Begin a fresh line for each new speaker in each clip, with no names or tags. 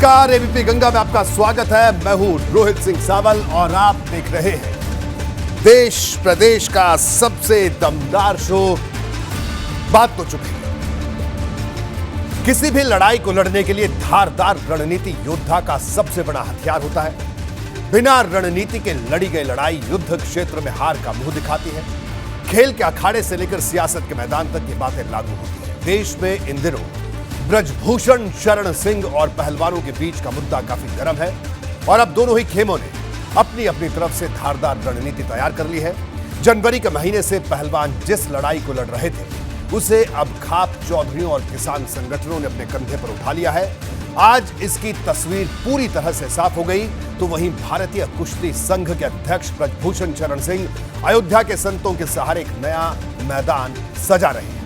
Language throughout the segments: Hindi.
नमस्कार, एबीपी गंगा में आपका स्वागत है। मैं हूं रोहित सिंह सावल और आप देख रहे हैं देश प्रदेश का सबसे दमदार शो बात तो चुप है। किसी भी लड़ाई को लड़ने के लिए धारदार रणनीति योद्धा का सबसे बड़ा हथियार होता है। बिना रणनीति के लड़ी गई लड़ाई युद्ध क्षेत्र में हार का मुंह दिखाती है। खेल के अखाड़े से लेकर सियासत के मैदान तक ये बातें लागू होती है। देश में इन दिनों ब्रजभूषण शरण सिंह और पहलवानों के बीच का मुद्दा काफी गर्म है और अब दोनों ही खेमों ने अपनी अपनी तरफ से धारदार रणनीति तैयार कर ली है। जनवरी के महीने से पहलवान जिस लड़ाई को लड़ रहे थे उसे अब खाप चौधरियों और किसान संगठनों ने अपने कंधे पर उठा लिया है। आज इसकी तस्वीर पूरी तरह से साफ हो गई तो वहीं भारतीय कुश्ती संघ के अध्यक्ष ब्रजभूषण शरण सिंह अयोध्या के संतों के सहारे एक नया मैदान सजा रहे हैं।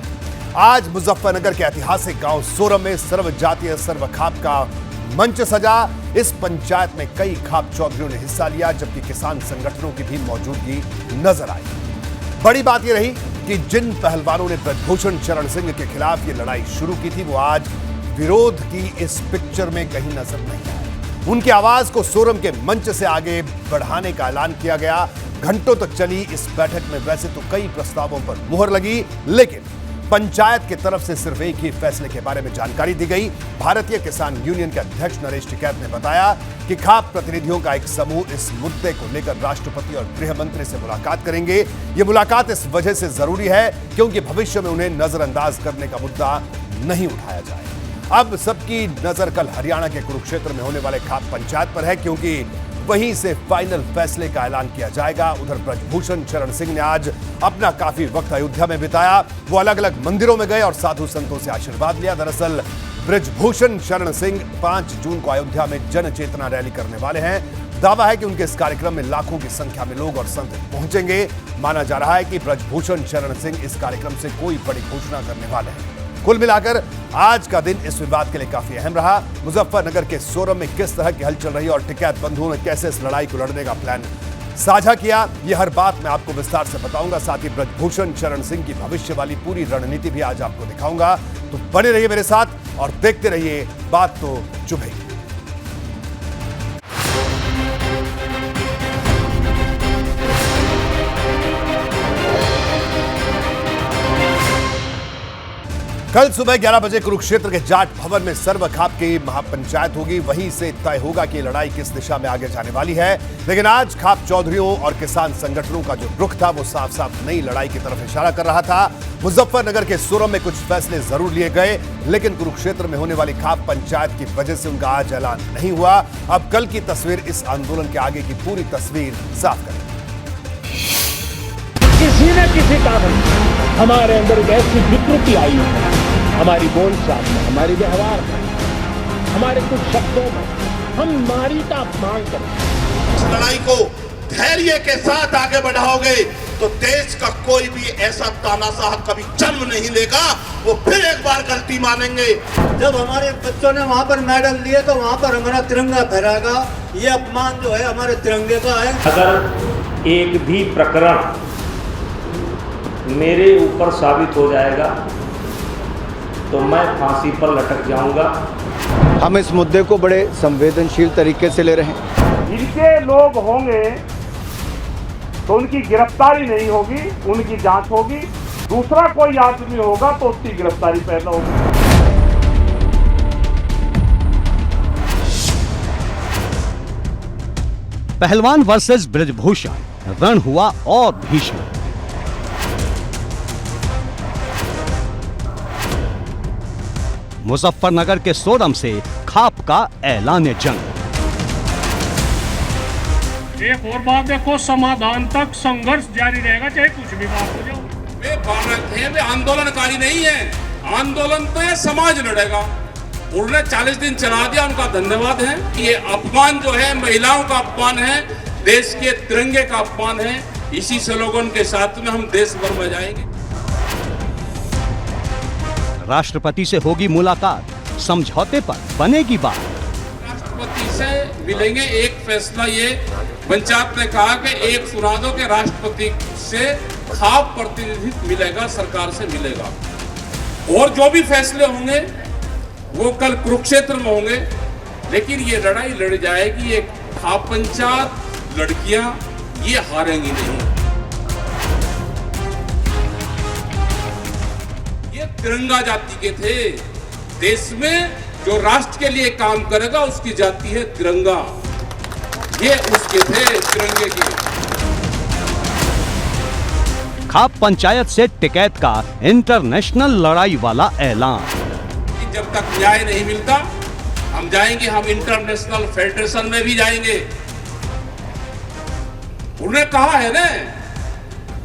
आज मुजफ्फरनगर के ऐतिहासिक गांव सोरम में सर्व जातीय सर्व खाप का मंच सजा। इस पंचायत में कई खाप चौधरियों ने हिस्सा लिया जबकि किसान संगठनों की भी मौजूदगी नजर आई। बड़ी बात यह रही कि जिन पहलवानों ने ब्रजभूषण शरण सिंह के खिलाफ ये लड़ाई शुरू की थी वो आज विरोध की इस पिक्चर में कहीं नजर नहीं आए। उनकी आवाज को सोरम के मंच से आगे बढ़ाने का ऐलान किया गया। घंटों तक चली इस बैठक में वैसे तो कई प्रस्तावों पर मुहर लगी, लेकिन पंचायत की तरफ से सिर्फ एक ही फैसले के बारे में जानकारी दी गई। भारतीय किसान यूनियन के अध्यक्ष नरेश टिकैत ने बताया कि खाप प्रतिनिधियों का एक समूह इस मुद्दे को लेकर राष्ट्रपति और गृह मंत्री से मुलाकात करेंगे। ये मुलाकात इस वजह से जरूरी है क्योंकि भविष्य में उन्हें नजरअंदाज करने का मुद्दा नहीं उठाया जाए। अब सबकी नजर कल हरियाणा के कुरुक्षेत्र में होने वाले खाप पंचायत पर है क्योंकि वहीं से फाइनल फैसले का ऐलान किया जाएगा। उधर ब्रजभूषण शरण सिंह ने आज अपना काफी वक्त अयोध्या में बिताया। वो अलग अलग मंदिरों में गए और साधु संतों से आशीर्वाद लिया। दरअसल ब्रजभूषण शरण सिंह 5 जून को अयोध्या में जन चेतना रैली करने वाले हैं। दावा है कि उनके इस कार्यक्रम में लाखों की संख्या में लोग और संत पहुंचेंगे। माना जा रहा है कि ब्रजभूषण शरण सिंह इस कार्यक्रम से कोई बड़ी घोषणा करने वाले हैं। कुल मिलाकर आज का दिन इस विवाद के लिए काफी अहम रहा। मुजफ्फरनगर के सोरम में किस तरह की हलचल रही और टिकैत बंधुओं ने कैसे इस लड़ाई को लड़ने का प्लान साझा किया, यह हर बात मैं आपको विस्तार से बताऊंगा। साथ ही ब्रजभूषण शरण सिंह की भविष्य वाली पूरी रणनीति भी आज आपको दिखाऊंगा। तो बने रहिए मेरे साथ और देखते रहिए बात तो चुप है। कल सुबह 11 बजे कुरुक्षेत्र के जाट भवन में सर्व खाप की महापंचायत होगी। वहीं से तय होगा कि लड़ाई किस दिशा में आगे जाने वाली है। लेकिन आज खाप चौधरियों और किसान संगठनों का जो रुख था वो साफ साफ नई लड़ाई की तरफ इशारा कर रहा था। मुजफ्फरनगर के सोरम में कुछ फैसले जरूर लिए गए लेकिन कुरुक्षेत्र में होने वाली खाप पंचायत की वजह से उनका आज ऐलान नहीं हुआ। अब कल की तस्वीर इस आंदोलन के आगे की पूरी तस्वीर साफ करें।
किसी न किसी कारण हमारे अंदर एक ऐसी विकृति आई है, हमारी बोलचाल में, हमारे व्यवहार में, हमारे कुछ शब्दों में हम नारी का अपमान करें।
इस लड़ाई को धैर्य के साथ आगे बढ़ाओगे तो देश का कोई भी ऐसा तानाशाह कभी जन्म नहीं लेगा। वो फिर एक बार गलती मानेंगे।
जब हमारे बच्चों ने वहाँ पर मेडल लिए तो वहाँ पर हमारा तिरंगा फहराएगा। ये अपमान जो है हमारे तिरंगे का है।
अगर एक भी प्रकरण मेरे ऊपर साबित हो जाएगा तो मैं फांसी पर लटक जाऊंगा।
हम इस मुद्दे को बड़े संवेदनशील तरीके से ले रहे हैं।
जिनके लोग होंगे तो उनकी गिरफ्तारी नहीं होगी, उनकी जांच होगी। दूसरा कोई आदमी होगा तो उसकी गिरफ्तारी पैदा होगी।
पहलवान वर्सेस ब्रजभूषण रण हुआ और भीषण। मुजफ्फरनगर के सोरम से खाप का ऐलान जंग।
एक और बात देखो, समाधान तक संघर्ष जारी रहेगा चाहे कुछ भी बात हो जाए।
वे भारत है, वे आंदोलनकारी नहीं है। आंदोलन तो ये समाज लड़ेगा। उन्होंने 40 दिन चला दिया, उनका धन्यवाद है। ये अपमान जो है महिलाओं का अपमान है, देश के तिरंगे का अपमान है। इसी स्लोगन के साथ में हम देश भर में जाएंगे।
राष्ट्रपति से होगी मुलाकात, समझौते पर बनेगी बात।
राष्ट्रपति से मिलेंगे। एक फैसला ये पंचायत ने कहा कि एक सुना दो कि राष्ट्रपति से खाप प्रतिनिधित्व मिलेगा, सरकार से मिलेगा। और जो भी फैसले होंगे वो कल कुरुक्षेत्र में होंगे लेकिन ये लड़ाई लड़ जाएगी। ये खाप पंचायत लड़कियां ये हारेंगी नहीं। ये तिरंगा जाति के थे। देश में जो राष्ट्र के लिए काम करेगा उसकी जाति है तिरंगा। ये उसके थे तिरंगे के।
खाप पंचायत से टिकैत का इंटरनेशनल लड़ाई वाला ऐलान।
जब तक न्याय नहीं मिलता हम जाएंगे, हम इंटरनेशनल फेडरेशन में भी जाएंगे। उन्होंने कहा है ना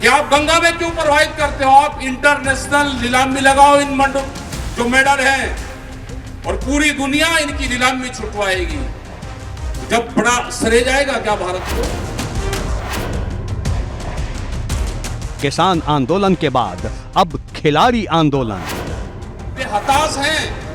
कि आप गंगा में क्यों प्रवाहित करते हो, आप इंटरनेशनल नीलामी लगाओ इन जो मेडल हैं और पूरी दुनिया इनकी नीलामी छुटवाएगी। जब बड़ा सरे जाएगा क्या भारत को।
किसान आंदोलन के बाद अब खिलाड़ी आंदोलन।
वे हताश हैं।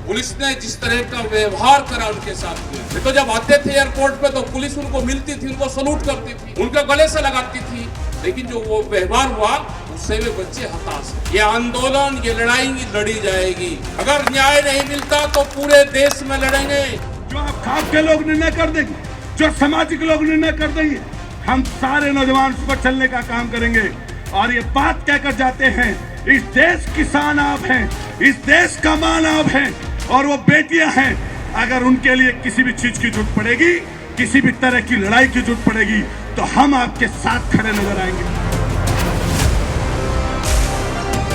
पुलिस ने जिस तरह का व्यवहार करा उनके साथ में, तो जब आते थे एयरपोर्ट पे तो पुलिस उनको मिलती थी, उनको सलूट करती थी, उनके गले से लगाती थी। लेकिन जो वो व्यवहार हुआ उससे वे बच्चे हताश हैं। ये आंदोलन, ये लड़ाई लड़ी जाएगी। अगर न्याय नहीं मिलता तो पूरे देश में लड़ेंगे।
जो आप खाप के लोग निर्णय कर देंगे, जो सामाजिक लोग निर्णय कर देंगे, हम सारे नौजवान उस पर चलने का काम करेंगे। और ये बात कहकर जाते हैं, इस देश की शान आप हैं, इस देश का मान आप हैं और वो बेटियां हैं। अगर उनके लिए किसी भी चीज की जरूरत पड़ेगी, किसी भी तरह की लड़ाई की जरूरत पड़ेगी तो हम आपके साथ खड़े नजर आएंगे।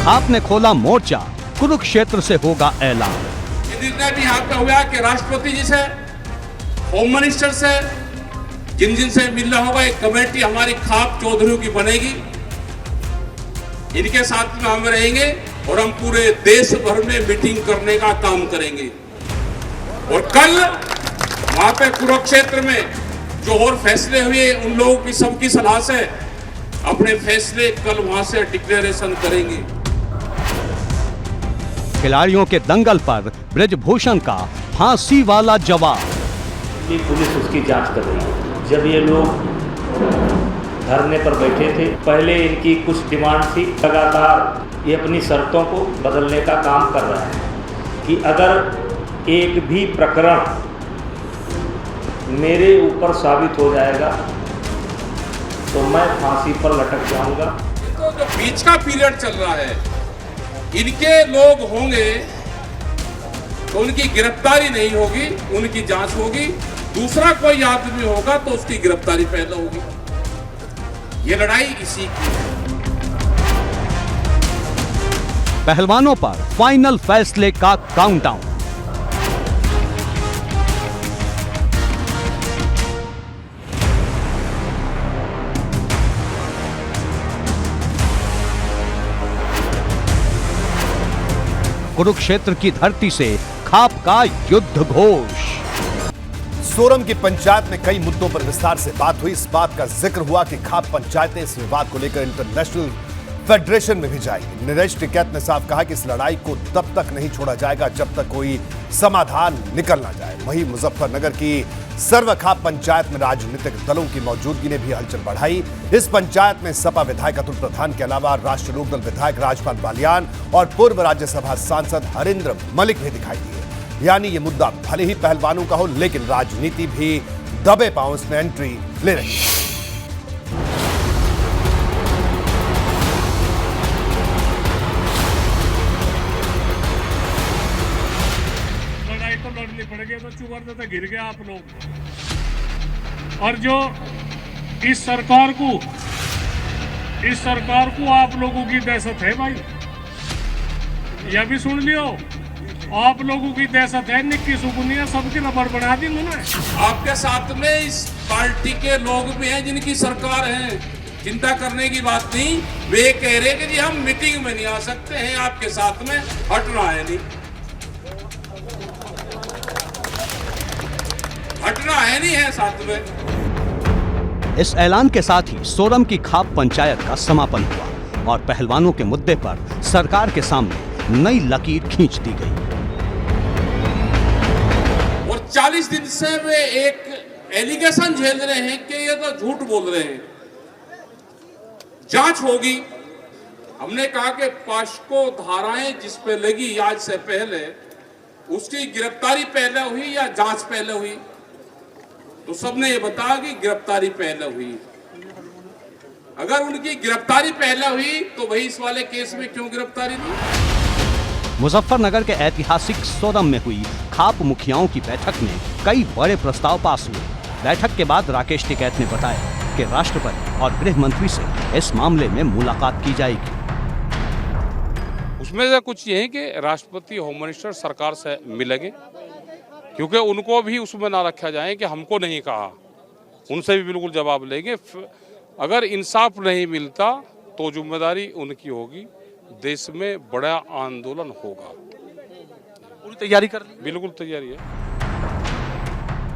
आपने खोला मोर्चा, कुरुक्षेत्र से होगा ऐलान।
ये निर्णय भी यहाँ पे हुआ कि राष्ट्रपति जी से, होम मिनिस्टर से, जिन जिन से मिलना होगा, एक कमेटी हमारी खाप चौधरी की बनेगी। इनके साथ में हम रहेंगे और हम पूरे देश भर में मीटिंग करने का काम करेंगे। और कल वहां पे कुरुक्षेत्र में जो और फैसले हुए उन लोगों की सबकी सलाह से अपने फैसले कल वहां से डिक्लेरेशन करेंगे।
खिलाड़ियों के दंगल पर ब्रजभूषण का फांसी वाला जवाब।
ये पुलिस उसकी जांच कर रही है। जब ये लोग धरने पर बैठे थे, पहले इनकी कुछ डिमांड थी, लगातार ये अपनी शर्तों को बदलने का काम कर रहा है कि अगर एक भी प्रकरण मेरे ऊपर साबित हो जाएगा तो मैं फांसी पर लटक जाऊंगा।
तो जो बीच का पीरियड चल रहा है, इनके लोग होंगे तो उनकी गिरफ्तारी नहीं होगी, उनकी जांच होगी। दूसरा कोई आदमी होगा तो उसकी गिरफ्तारी पहले होगी। ये लड़ाई इसी की है।
पहलवानों पर फाइनल फैसले का काउंटडाउन। कुरुक्षेत्र की धरती से खाप का युद्ध घोष।
सोरम की पंचायत में कई मुद्दों पर विस्तार से बात हुई। इस बात का जिक्र हुआ कि खाप पंचायतें इस विवाद को लेकर इंटरनेशनल फेडरेशन में भी जाएगी। नरेश टिकैत ने साफ कहा कि इस लड़ाई को तब तक नहीं छोड़ा जाएगा जब तक कोई समाधान निकल ना जाए। वहीं मुजफ्फरनगर की सर्व खाप पंचायत में राजनीतिक दलों की मौजूदगी ने भी हलचल बढ़ाई। इस पंचायत में सपा विधायक अतुल प्रधान के अलावा राष्ट्रीय लोकदल विधायक राजपाल बालियान और पूर्व राज्यसभा सांसद हरिंद्र मलिक भी दिखाई दिए। यानी ये मुद्दा भले ही पहलवानों का हो, लेकिन राजनीति भी दबे पांव इसमें एंट्री ले रही है।
लड़ाई तो लड़नी पड़ेगी, तो चुगर देते गिर गया आप लोग। और जो इस सरकार को आप लोगों की दहशत है भाई, यह भी सुन लियो। आप लोगों की दहशत है, निक्की सुकुनिया सबकी रबड़ बना दी उन्होंने।
आपके साथ में इस पार्टी के लोग भी हैं जिनकी सरकार है, चिंता करने की बात नहीं। वे कह रहे कि जी हम मीटिंग में नहीं आ सकते हैं, आपके साथ में हटना है नहीं, हटना है नहीं है साथ में।
इस ऐलान के साथ ही सोरम की खाप पंचायत का समापन हुआ और पहलवानों के मुद्दे पर सरकार के सामने नई लकीर खींच दी गई।
40 दिन से वे एक एलिगेशन झेल रहे हैं कि ये तो झूठ बोल रहे हैं। जांच होगी। हमने कहा कि पास्को धाराएं जिस पे लगी आज से पहले उसकी गिरफ्तारी पहले हुई या जांच पहले हुई? तो सबने ये बताया कि गिरफ्तारी पहले हुई। अगर उनकी गिरफ्तारी पहले हुई तो वही इस वाले केस में क्यों गिरफ्तारी नहीं?
मुजफ्फरनगर के ऐतिहासिक सोरम में हुई खाप मुखियाओं की बैठक में कई बड़े प्रस्ताव पास हुए। बैठक के बाद राकेश टिकैत ने बताया कि राष्ट्रपति और गृह मंत्री से इस मामले में मुलाकात की जाएगी।
उसमें से कुछ ये है कि राष्ट्रपति, होम मिनिस्टर सरकार से मिलेंगे, क्योंकि उनको भी उसमें ना रखा जाए कि हमको नहीं कहा, उनसे भी बिल्कुल जवाब लेंगे। अगर इंसाफ नहीं मिलता तो जिम्मेदारी उनकी होगी। देश में बड़ा आंदोलन होगा।
पूरी तैयारी कर ली?
बिल्कुल तैयारी है।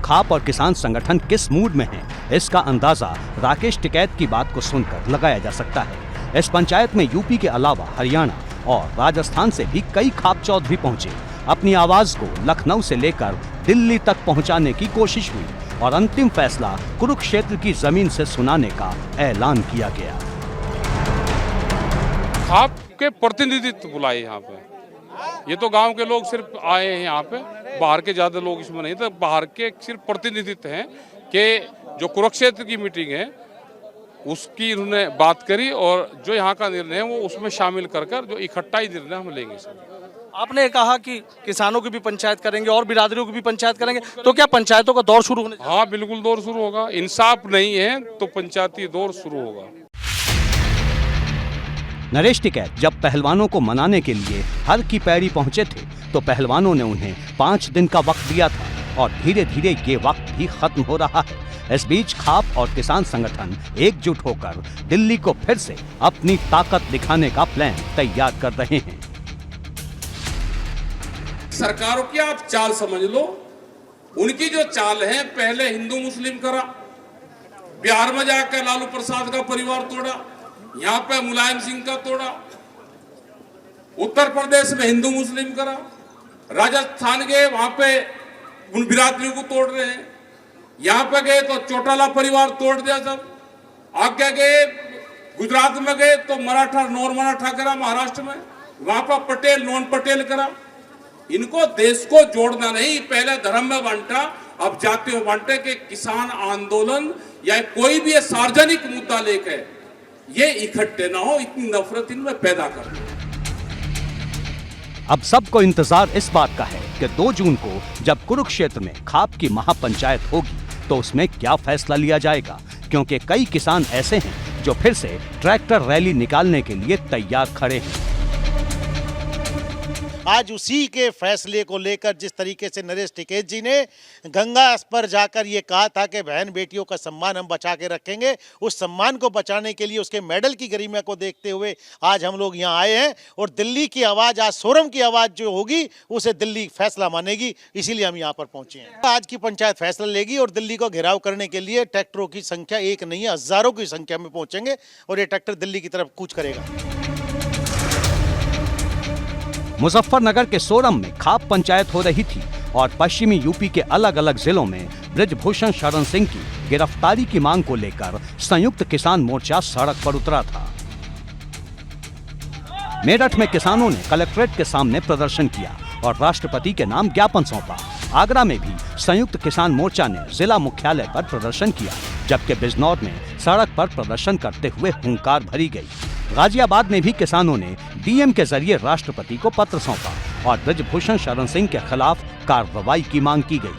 खाप और किसान संगठन किस मूड में है, इसका अंदाजा राकेश टिकैत की बात को सुनकर लगाया जा सकता है। इस पंचायत में यूपी के अलावा हरियाणा और राजस्थान से भी कई खाप चौधरी पहुंचे। अपनी आवाज को लखनऊ से लेकर दिल्ली तक पहुंचाने की कोशिश हुई और अंतिम फैसला कुरुक्षेत्र की जमीन से सुनाने का ऐलान किया गया।
खाप के प्रतिनिधित्व बुलाए यहाँ पे। ये तो गांव के लोग सिर्फ आए हैं यहाँ पे, बाहर के ज्यादा लोग इसमें नहीं थे। बाहर के सिर्फ प्रतिनिधित्व हैं कि जो कुरुक्षेत्र की मीटिंग है उसकी उन्होंने बात करी और जो यहाँ का निर्णय है वो उसमें शामिल कर जो इकट्ठा ही निर्णय हम लेंगे।
आपने कहा कि किसानों की भी पंचायत करेंगे और बिरादरियों की भी पंचायत करेंगे, तो क्या पंचायतों का दौर शुरू होने?
हाँ, बिल्कुल दौर शुरू होगा। इंसाफ नहीं है तो पंचायती दौर शुरू होगा।
नरेश टिकैत जब पहलवानों को मनाने के लिए हर की पैड़ी पहुंचे थे तो पहलवानों ने उन्हें 5 दिन का वक्त दिया था और धीरे धीरे ये वक्त भी खत्म हो रहा है। इस बीच खाप और किसान संगठन एकजुट होकर दिल्ली को फिर से अपनी ताकत दिखाने का प्लान तैयार कर रहे हैं।
सरकारों की आप चाल समझ लो। उनकी जो चाल है, पहले हिंदू मुस्लिम करा, बिहार में जाकर लालू प्रसाद का परिवार तोड़ा, यहाँ पे मुलायम सिंह का तोड़ा, उत्तर प्रदेश में हिंदू मुस्लिम करा, राजस्थान गए वहां पे उन बिरादरियों को तोड़ रहे हैं, यहाँ पे गए तो चौटाला परिवार तोड़ दिया सब, आगे गए गुजरात में गए तो मराठा नॉन मराठा करा, महाराष्ट्र में वहां पर पटेल नॉन पटेल करा। इनको देश को जोड़ना नहीं, पहले धर्म में बांटा, अब जाति में बांटे कि किसान आंदोलन या कोई भी सार्वजनिक मुद्दा लेकर ये इकट्ठे ना हो, इतनी नफरत इनमें पैदा कर दो।
अब सबको इंतजार इस बात का है कि 2 जून को जब कुरुक्षेत्र में खाप की महापंचायत होगी तो उसमें क्या फैसला लिया जाएगा, क्योंकि कई किसान ऐसे हैं जो फिर से ट्रैक्टर रैली निकालने के लिए तैयार खड़े हैं।
आज उसी के फैसले को लेकर जिस तरीके से नरेश टिकैत जी ने गंगा पर जाकर ये कहा था कि बहन बेटियों का सम्मान हम बचा के रखेंगे, उस सम्मान को बचाने के लिए उसके मेडल की गरिमा को देखते हुए आज हम लोग यहाँ आए हैं और दिल्ली की आवाज़, आज सोरम की आवाज़ जो होगी उसे दिल्ली फैसला मानेगी, इसीलिए हम यहाँ पर पहुँचे हैं। आज की पंचायत फैसला लेगी और दिल्ली को घेराव करने के लिए ट्रैक्टरों की संख्या एक नहीं है, हज़ारों की संख्या में पहुँचेंगे और ये ट्रैक्टर दिल्ली की तरफ कूच करेगा।
मुजफ्फरनगर के सोरम में खाप पंचायत हो रही थी और पश्चिमी यूपी के अलग अलग जिलों में बृजभूषण शरण सिंह की गिरफ्तारी की मांग को लेकर संयुक्त किसान मोर्चा सड़क पर उतरा था। मेरठ में किसानों ने कलेक्ट्रेट के सामने प्रदर्शन किया और राष्ट्रपति के नाम ज्ञापन सौंपा। आगरा में भी संयुक्त किसान मोर्चा ने जिला मुख्यालय पर प्रदर्शन किया, जबकि बिजनौर में सड़क पर प्रदर्शन करते हुए हुंकार भरी गई। गाजियाबाद में भी किसानों ने डीएम के जरिए राष्ट्रपति को पत्र सौंपा और बृजभूषण शरण सिंह के खिलाफ कार्रवाई की मांग की गई।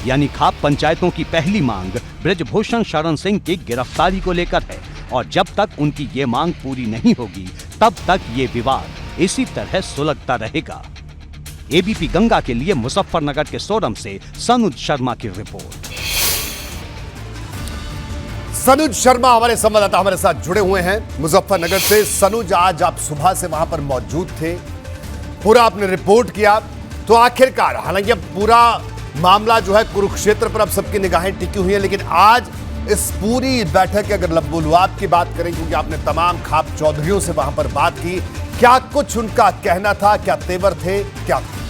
यानी खाप पंचायतों की पहली मांग बृजभूषण शरण सिंह की गिरफ्तारी को लेकर है और जब तक उनकी ये मांग पूरी नहीं होगी तब तक ये विवाद इसी तरह सुलगता रहेगा। एबीपी गंगा के लिए मुजफ्फरनगर के सोरम से सनुज शर्मा की रिपोर्ट।
सनुज शर्मा हमारे संवाददाता हमारे साथ जुड़े हुए हैं मुजफ्फरनगर से। सनुज, आज आप सुबह से वहां पर मौजूद थे, पूरा आपने रिपोर्ट किया, तो आखिरकार हालांकि अब पूरा मामला जो है कुरुक्षेत्र पर अब सबकी निगाहें टिकी हुई हैं, लेकिन आज इस पूरी बैठक के अगर लब्बुलुआब की बात करें, क्योंकि आपने तमाम खाप चौधरियों से वहां पर बात की, क्या कुछ उनका कहना था, क्या तेवर थे, क्या था?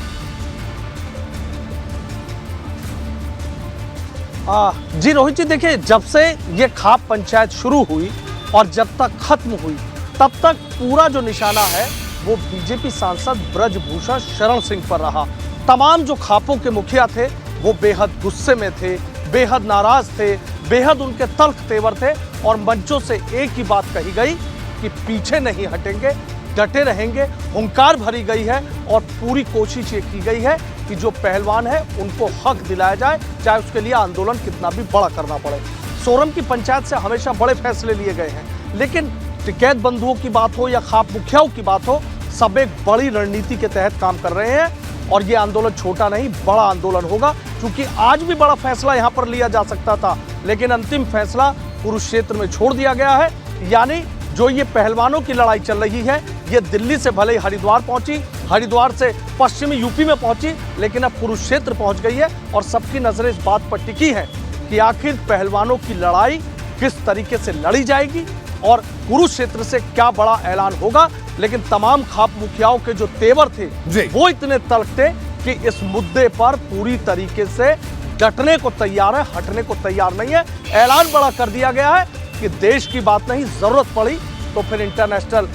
जी रोहित जी, देखिए, जब से ये खाप पंचायत शुरू हुई और जब तक खत्म हुई तब तक पूरा जो निशाना है वो बीजेपी सांसद ब्रजभूषण शरण सिंह पर रहा। तमाम जो खापों के मुखिया थे वो बेहद गुस्से में थे, बेहद नाराज थे, बेहद उनके तल्ख तेवर थे और मंचों से एक ही बात कही गई कि पीछे नहीं हटेंगे, डटे रहेंगे। हुंकार भरी गई है और पूरी कोशिश ये की गई है कि जो पहलवान है उनको हक दिलाया जाए, चाहे उसके लिए आंदोलन कितना भी बड़ा करना पड़े। सोरम की पंचायत से हमेशा बड़े फैसले लिए गए हैं, लेकिन टिकैत बंधुओं की बात हो या खाप मुखियाओं की बात हो, सब एक बड़ी रणनीति के तहत काम कर रहे हैं और ये आंदोलन छोटा नहीं बड़ा आंदोलन होगा। क्योंकि आज भी बड़ा फैसला यहाँ पर लिया जा सकता था, लेकिन अंतिम फैसला कुरुक्षेत्र में छोड़ दिया गया है। यानी जो ये पहलवानों की लड़ाई चल रही है, ये दिल्ली से भले ही हरिद्वार पहुंची, हरिद्वार से पश्चिमी यूपी में पहुंची, लेकिन अब कुरुक्षेत्र पहुंच गई है और सबकी नजरें इस बात पर टिकी है कि आखिर पहलवानों की लड़ाई किस तरीके से लड़ी जाएगी और कुरुक्षेत्र से क्या बड़ा ऐलान होगा। लेकिन तमाम खाप मुखियाओं के जो तेवर थे वो इतने तल्ख थे कि इस मुद्दे पर पूरी तरीके से डटने को तैयार है, हटने को तैयार नहीं है। ऐलान बड़ा कर दिया गया है कि देश की बात नहीं, जरूरत पड़ी तो फिर इंटरनेशनल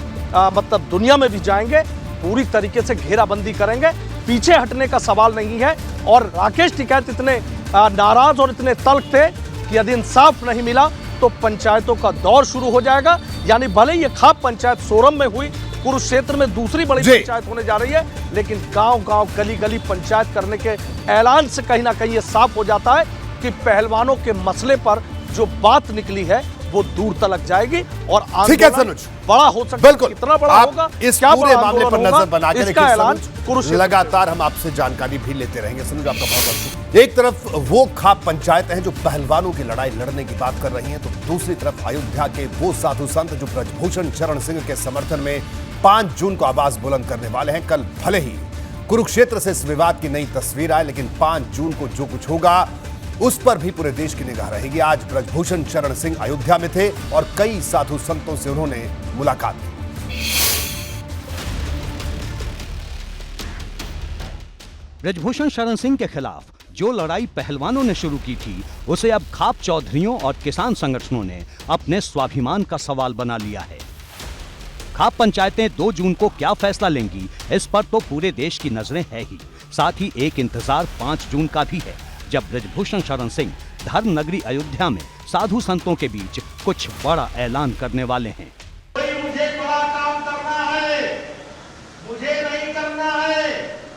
मतलब दुनिया में भी जाएंगे, पूरी तरीके से घेराबंदी करेंगे, पीछे हटने का सवाल नहीं है। और राकेश टिकैत इतने नाराज और इतने तल्ख थे कि यदि इंसाफ नहीं मिला तो पंचायतों का दौर शुरू हो जाएगा। यानी भले ये खाप पंचायत सोरम में हुई, कुरुक्षेत्र में दूसरी बड़ी पंचायत होने जा रही है, लेकिन गांव-गांव गली-गली पंचायत करने के ऐलान से कहीं ना कहीं ये साफ हो जाता है कि पहलवानों के मसले पर जो बात निकली है वो दूर तक जाएगी और आंदोलन बड़ा हो सकता है। कितना बड़ा होगा,
इस पूरे मामले पर नजर बना के इसका ऐलान लगातार हम आपसे जानकारी भी लेते रहेंगे। सनुज, आपका बहुत बहुत शुक्रिया। एक तरफ वो खाप पंचायतें हैं जो पहलवानों की लड़ाई लड़ने की बात कर रही हैं, तो दूसरी तरफ अयोध्या के वो साधु संत जो ब्रजभूषण शरण सिंह के समर्थन में 5 जून को आवाज बुलंद करने वाले हैं। कल भले ही कुरुक्षेत्र से इस विवाद की नई तस्वीर आए, लेकिन 5 जून को जो कुछ होगा उस पर भी पूरे देश की निगाह रहेगी। आज ब्रजभूषण शरण सिंह अयोध्या में थे और कई साधु संतों से उन्होंने मुलाकात की।
ब्रजभूषण शरण सिंह के खिलाफ जो लड़ाई पहलवानों ने शुरू की थी, उसे अब खाप चौधरियों और किसान संगठनों ने अपने स्वाभिमान का सवाल बना लिया है। खाप पंचायतें 2 जून को क्या फैसला लेंगी, इस पर तो पूरे देश की नजरें हैं ही। साथ ही एक इंतजार 5 जून का भी है, जब ब्रजभूषण शरण सिंह धर्म नगरी अयोध्या में साधु संतों के बीच कुछ बड़ा ऐलान करने वाले हैं।
मुझे बड़ा काम करना है, मुझे नहीं करना है।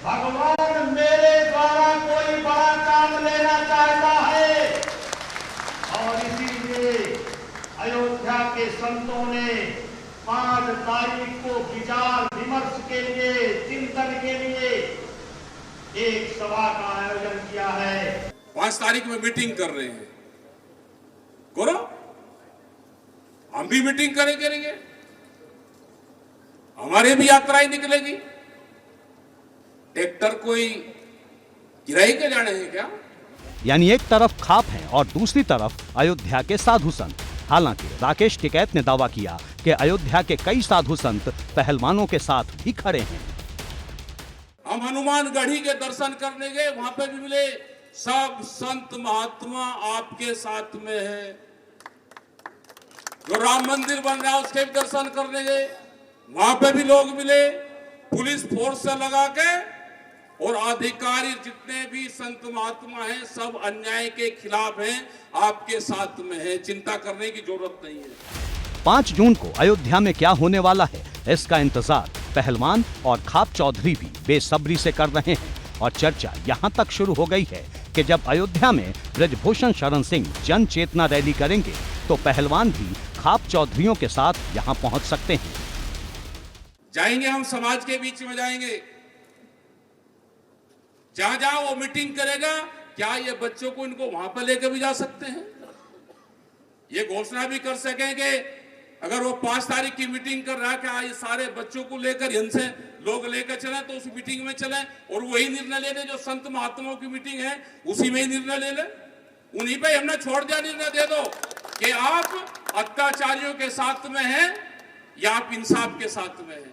भगवान मेरे द्वारा कोई बड़ा काम लेना चाहता है और इसीलिए अयोध्या के संतों ने 5 तारीख को विचार विमर्श के लिए, चिंतन के लिए एक सभा का आयोजन किया है।
5 तारीख में मीटिंग कर रहे हैं, करो, हम भी मीटिंग करेंगे, हमारे भी यात्राएं निकलेगी। ट्रैक्टर कोई किराए के जाने हैं क्या?
यानी एक तरफ खाप है और दूसरी तरफ अयोध्या के साधु संत। हालांकि राकेश टिकैत ने दावा किया कि अयोध्या के कई साधु संत पहलवानों के साथ भी खड़े हैं।
हम हनुमानगढ़ी के दर्शन करने गए, वहां पे भी मिले सब संत महात्मा आपके साथ में है। जो राम मंदिर बन रहा है उसके भी दर्शन करने गए, वहां पे भी लोग मिले। पुलिस फोर्स से लगा के और अधिकारी जितने भी संत महात्मा हैं सब अन्याय के खिलाफ हैं, आपके साथ में है, चिंता करने की जरूरत नहीं है।
5 जून को अयोध्या में क्या होने वाला है, इसका इंतजार पहलवान और खाप चौधरी भी बेसब्री से कर रहे हैं। और चर्चा यहां तक शुरू हो गई है कि जब अयोध्या में ब्रजभूषण शरण सिंह जन चेतना रैली करेंगे तो पहलवान भी खाप चौधरियों के साथ यहां पहुंच सकते हैं।
जाएंगे, हम समाज के बीच में जाएंगे, जहां जहां वो मीटिंग करेगा, क्या ये बच्चों को इनको वहां पर लेकर भी जा सकते हैं? ये घोषणा भी कर सकेंगे अगर वो 5 तारीख की मीटिंग कर रहा है कि ये सारे बच्चों को लेकर इनसे लोग लेकर चले तो उस मीटिंग में चले और वही निर्णय ले ले जो संत महात्माओं की मीटिंग है उसी में ही निर्णय ले ले। उन्हीं पे हमने छोड़ दिया, निर्णय दे दो कि आप अत्याचारियों के साथ में हैं या आप इंसाफ के साथ में हैं।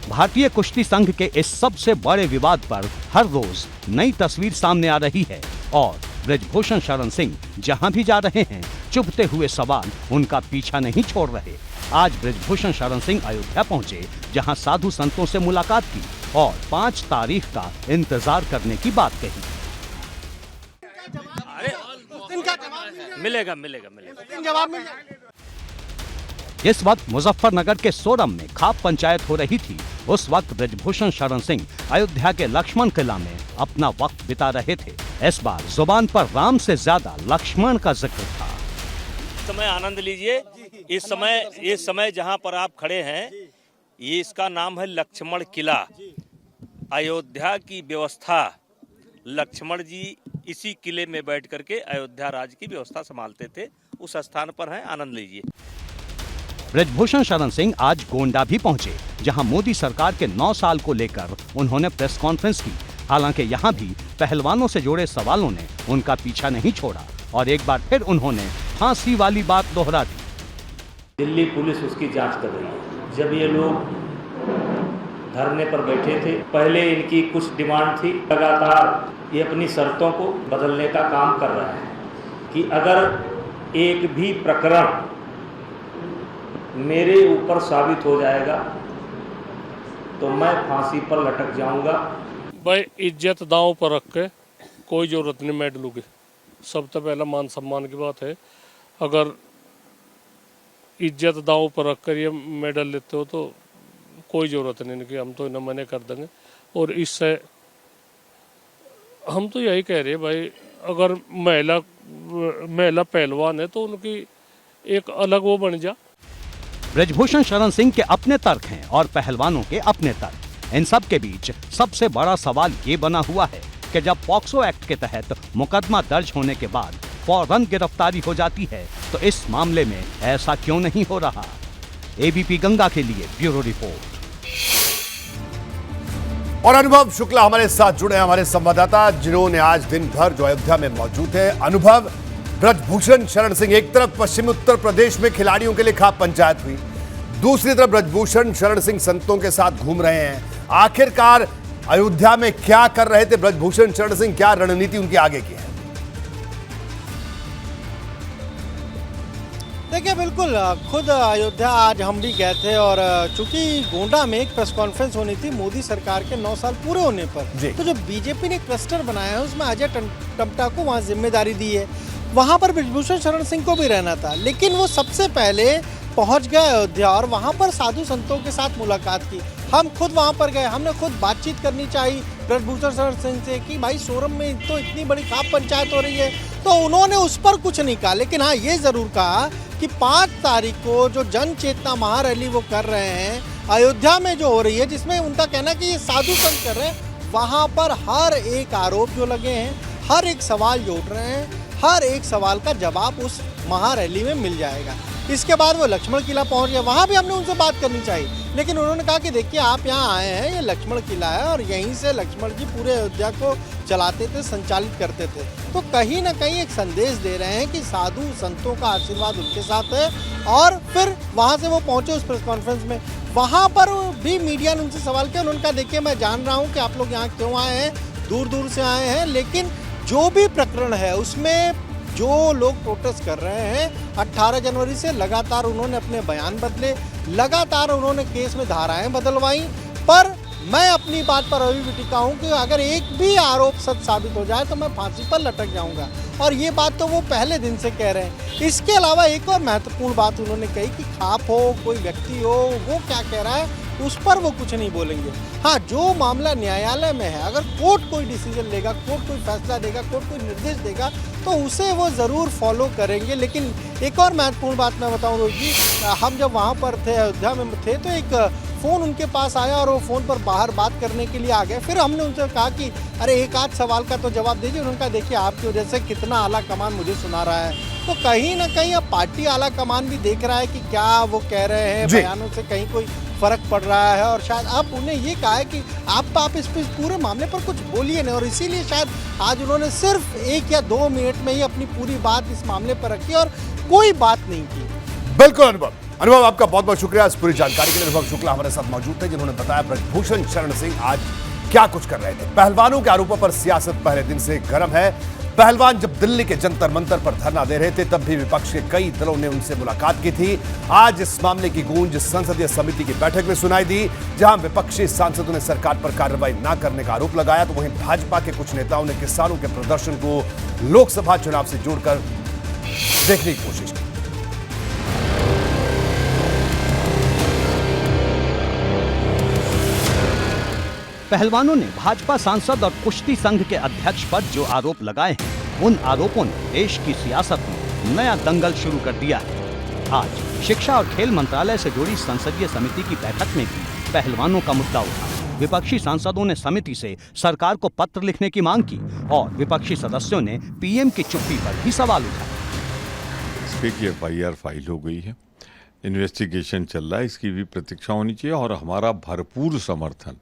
भारतीय कुश्ती संघ के इस सबसे बड़े विवाद पर हर रोज नई तस्वीर सामने आ रही है और ब्रजभूषण शरण सिंह जहां भी जा रहे हैं, चुभते हुए सवाल उनका पीछा नहीं छोड़ रहे। आज ब्रजभूषण शरण सिंह अयोध्या पहुंचे, जहां साधु संतों से मुलाकात की और 5 तारीख का इंतजार करने की बात कही।
मिलेगा।
जवाब मिल जाएगा।
इस वक्त मुजफ्फरनगर के सोरम में खाप पंचायत हो रही थी। उस वक्त ब्रजभूषण शरण सिंह अयोध्या के लक्ष्मण किला में अपना वक्त बिता रहे थे। इस बार जुबान पर राम से ज्यादा लक्ष्मण का जिक्र था।
समय आनंद लीजिए। इस समय जहां पर आप खड़े हैं, ये इसका नाम है लक्ष्मण किला। अयोध्या की व्यवस्था लक्ष्मण जी इसी किले में बैठ करके अयोध्या राज्य की व्यवस्था संभालते थे। उस स्थान पर हैं, आनंद लीजिए।
ब्रजभूषण शरण सिंह आज गोंडा भी पहुंचे, जहां मोदी सरकार के 9 साल को लेकर उन्होंने प्रेस कॉन्फ्रेंस की। हालांकि यहां भी पहलवानों से जुड़े सवालों ने उनका पीछा नहीं छोड़ा और एक बार फिर उन्होंने फांसी वाली बात दोहरा दी।
दिल्ली पुलिस उसकी जांच कर रही है। जब ये लोग धरने पर बैठे थे, पहले इनकी कुछ डिमांड थी, लगातार ये अपनी शर्तों को बदलने का काम कर रहे हैं कि अगर एक भी प्रकरण मेरे ऊपर साबित हो जाएगा तो मैं फांसी पर लटक जाऊंगा।
भाई इज्जत दांव पर रख के कोई जरूरत नहीं मेडलों की। सबसे पहला मान सम्मान की बात है। अगर इज्जत दांव पर रख कर ये मेडल लेते हो तो कोई ज़रूरत नहीं कि हम तो इन्हें मने कर देंगे। और इससे हम तो यही कह रहे हैं भाई, अगर महिला पहलवान है तो उनकी एक अलग वो बन जा।
ब्रजभूषण शरण सिंह के अपने तर्क हैं और पहलवानों के अपने तर्क। इन सब के बीच सबसे बड़ा सवाल ये बना हुआ है कि जब पॉक्सो एक्ट के तहत मुकदमा दर्ज होने के बाद फौरन गिरफ्तारी हो जाती है, तो इस मामले में ऐसा क्यों नहीं हो रहा। एबीपी गंगा के लिए ब्यूरो रिपोर्ट।
और अनुभव शुक्ला हमारे साथ जुड़े हैं, हमारे संवाददाता, जिन्होंने आज दिन भर जो अयोध्या में मौजूद है। अनुभव, ब्रजभूषण शरण सिंह, एक तरफ पश्चिमी उत्तर प्रदेश में खिलाड़ियों के लिए खाप पंचायत हुई, दूसरी तरफ ब्रजभूषण शरण सिंह संतों के साथ घूम रहे हैं। आखिरकार अयोध्या में क्या कर रहे थे ब्रजभूषण शरण सिंह, क्या रणनीति उनकी आगे की है?
देखिए, बिल्कुल खुद अयोध्या आज हम भी गए थे और चूंकि गोंडा में एक प्रेस कॉन्फ्रेंस होनी थी मोदी सरकार के 9 साल पूरे होने पर, तो जो बीजेपी ने क्लस्टर बनाया है उसमें अजय टम्टा को वहाँ जिम्मेदारी दी है। वहाँ पर ब्रजभूषण शरण सिंह को भी रहना था, लेकिन वो सबसे पहले पहुँच गए अयोध्या और वहाँ पर साधु संतों के साथ मुलाकात की। हम खुद वहाँ पर गए, हमने खुद बातचीत करनी चाहिए ब्रजभूषण शरण सिंह से कि भाई सोरम में तो इतनी बड़ी खाप पंचायत हो रही है, तो उन्होंने उस पर कुछ नहीं कहा। लेकिन हाँ, ये ज़रूर कहा कि 5 तारीख को जो जन चेतना महारैली वो कर रहे हैं अयोध्या में जो हो रही है, जिसमें उनका कहना है कि ये साधु संत कर रहे हैं, वहाँ पर हर एक आरोप जो लगे हैं, हर एक सवाल जो उठ रहे हैं, हर एक सवाल का जवाब उस महारैली में मिल जाएगा। इसके बाद वो लक्ष्मण किला पहुंच गए, वहाँ भी हमने उनसे बात करनी चाहिए, लेकिन उन्होंने कहा कि देखिए आप यहाँ आए हैं, ये लक्ष्मण किला है और यहीं से लक्ष्मण जी पूरे अयोध्या को चलाते थे, संचालित करते थे। तो कहीं ना कहीं एक संदेश दे रहे हैं कि साधु संतों का आशीर्वाद उनके साथ है। और फिर वहाँ से वो पहुँचे उस प्रेस कॉन्फ्रेंस में, वहाँ पर भी मीडिया ने उनसे सवाल किया। उन्होंने कहा देखिए मैं जान रहा हूँ कि आप लोग यहाँ क्यों आए हैं, दूर दूर से आए हैं, लेकिन जो भी प्रकरण है उसमें जो लोग प्रोटेस्ट कर रहे हैं 18 जनवरी से लगातार उन्होंने अपने बयान बदले, लगातार उन्होंने केस में धाराएं बदलवाई, पर मैं अपनी बात पर अभी भी टिका हूं कि अगर एक भी आरोप सच साबित हो जाए तो मैं फांसी पर लटक जाऊंगा। और ये बात तो वो पहले दिन से कह रहे हैं। इसके अलावा एक और महत्वपूर्ण बात उन्होंने कही कि खाप हो, कोई व्यक्ति हो, वो क्या कह रहा है उस पर वो कुछ नहीं बोलेंगे। हाँ, जो मामला न्यायालय में है, अगर कोर्ट कोई डिसीजन लेगा, कोर्ट कोई फैसला देगा, कोर्ट कोई निर्देश देगा, तो उसे वो ज़रूर फॉलो करेंगे। लेकिन एक और महत्वपूर्ण बात मैं बताऊँ रोहित जी, हम जब वहाँ पर थे, अयोध्या में थे, तो एक फ़ोन उनके पास आया और वो फ़ोन पर बाहर बात करने के लिए आ गए। फिर हमने उनसे कहा कि अरे एक आध सवाल का तो जवाब दीजिए। उन्होंने कहा देखिए आपकी वजह से कितना आला कमान मुझे सुना रहा है। तो कहीं ना कहीं अब पार्टी आला कमान भी देख रहा है कि क्या वो कह रहे हैं बयानों से कहीं कोई फर्क पड़ रहा है, और शायद अब उन्हें ये कहा है कि आप इस पूरे मामले पर कुछ बोलिए नहीं। और इसीलिए शायद आज उन्होंने सिर्फ 1 या 2 मिनट में ही अपनी पूरी बात इस मामले पर रखी और कोई बात नहीं की।
बिल्कुल अनुभव, आपका बहुत बहुत शुक्रिया इस पूरी जानकारी के लिए। अनुभव शुक्ला हमारे साथ मौजूद थे, जिन्होंने बताया ब्रजभूषण शरण सिंह आज क्या कुछ कर रहे थे। पहलवानों के आरोपों पर सियासत पहले दिन से गर्म है। पहलवान जब दिल्ली के जंतर मंतर पर धरना दे रहे थे तब भी विपक्ष के कई दलों ने उनसे मुलाकात की थी। आज इस मामले की गूंज संसदीय समिति की बैठक में सुनाई दी, जहां विपक्षी सांसदों ने सरकार पर कार्रवाई न करने का आरोप लगाया, तो वहीं भाजपा के कुछ नेताओं ने किसानों के प्रदर्शन को लोकसभा चुनाव से जोड़कर देखने की कोशिश की।
पहलवानों ने भाजपा सांसद और कुश्ती संघ के अध्यक्ष पर जो आरोप लगाए हैं, उन आरोपों ने देश की सियासत में नया दंगल शुरू कर दिया है। आज शिक्षा और खेल मंत्रालय से जुड़ी संसदीय समिति की बैठक में भी पहलवानों का मुद्दा उठा। विपक्षी सांसदों ने समिति से सरकार को पत्र लिखने की मांग की और विपक्षी सदस्यों ने पीएम की चुप्पी पर भी सवाल उठाए।
इस पे की FIR फाइल हो गई है, इन्वेस्टिगेशन चल रहा है, इसकी भी प्रतीक्षा होनी चाहिए और हमारा भरपूर समर्थन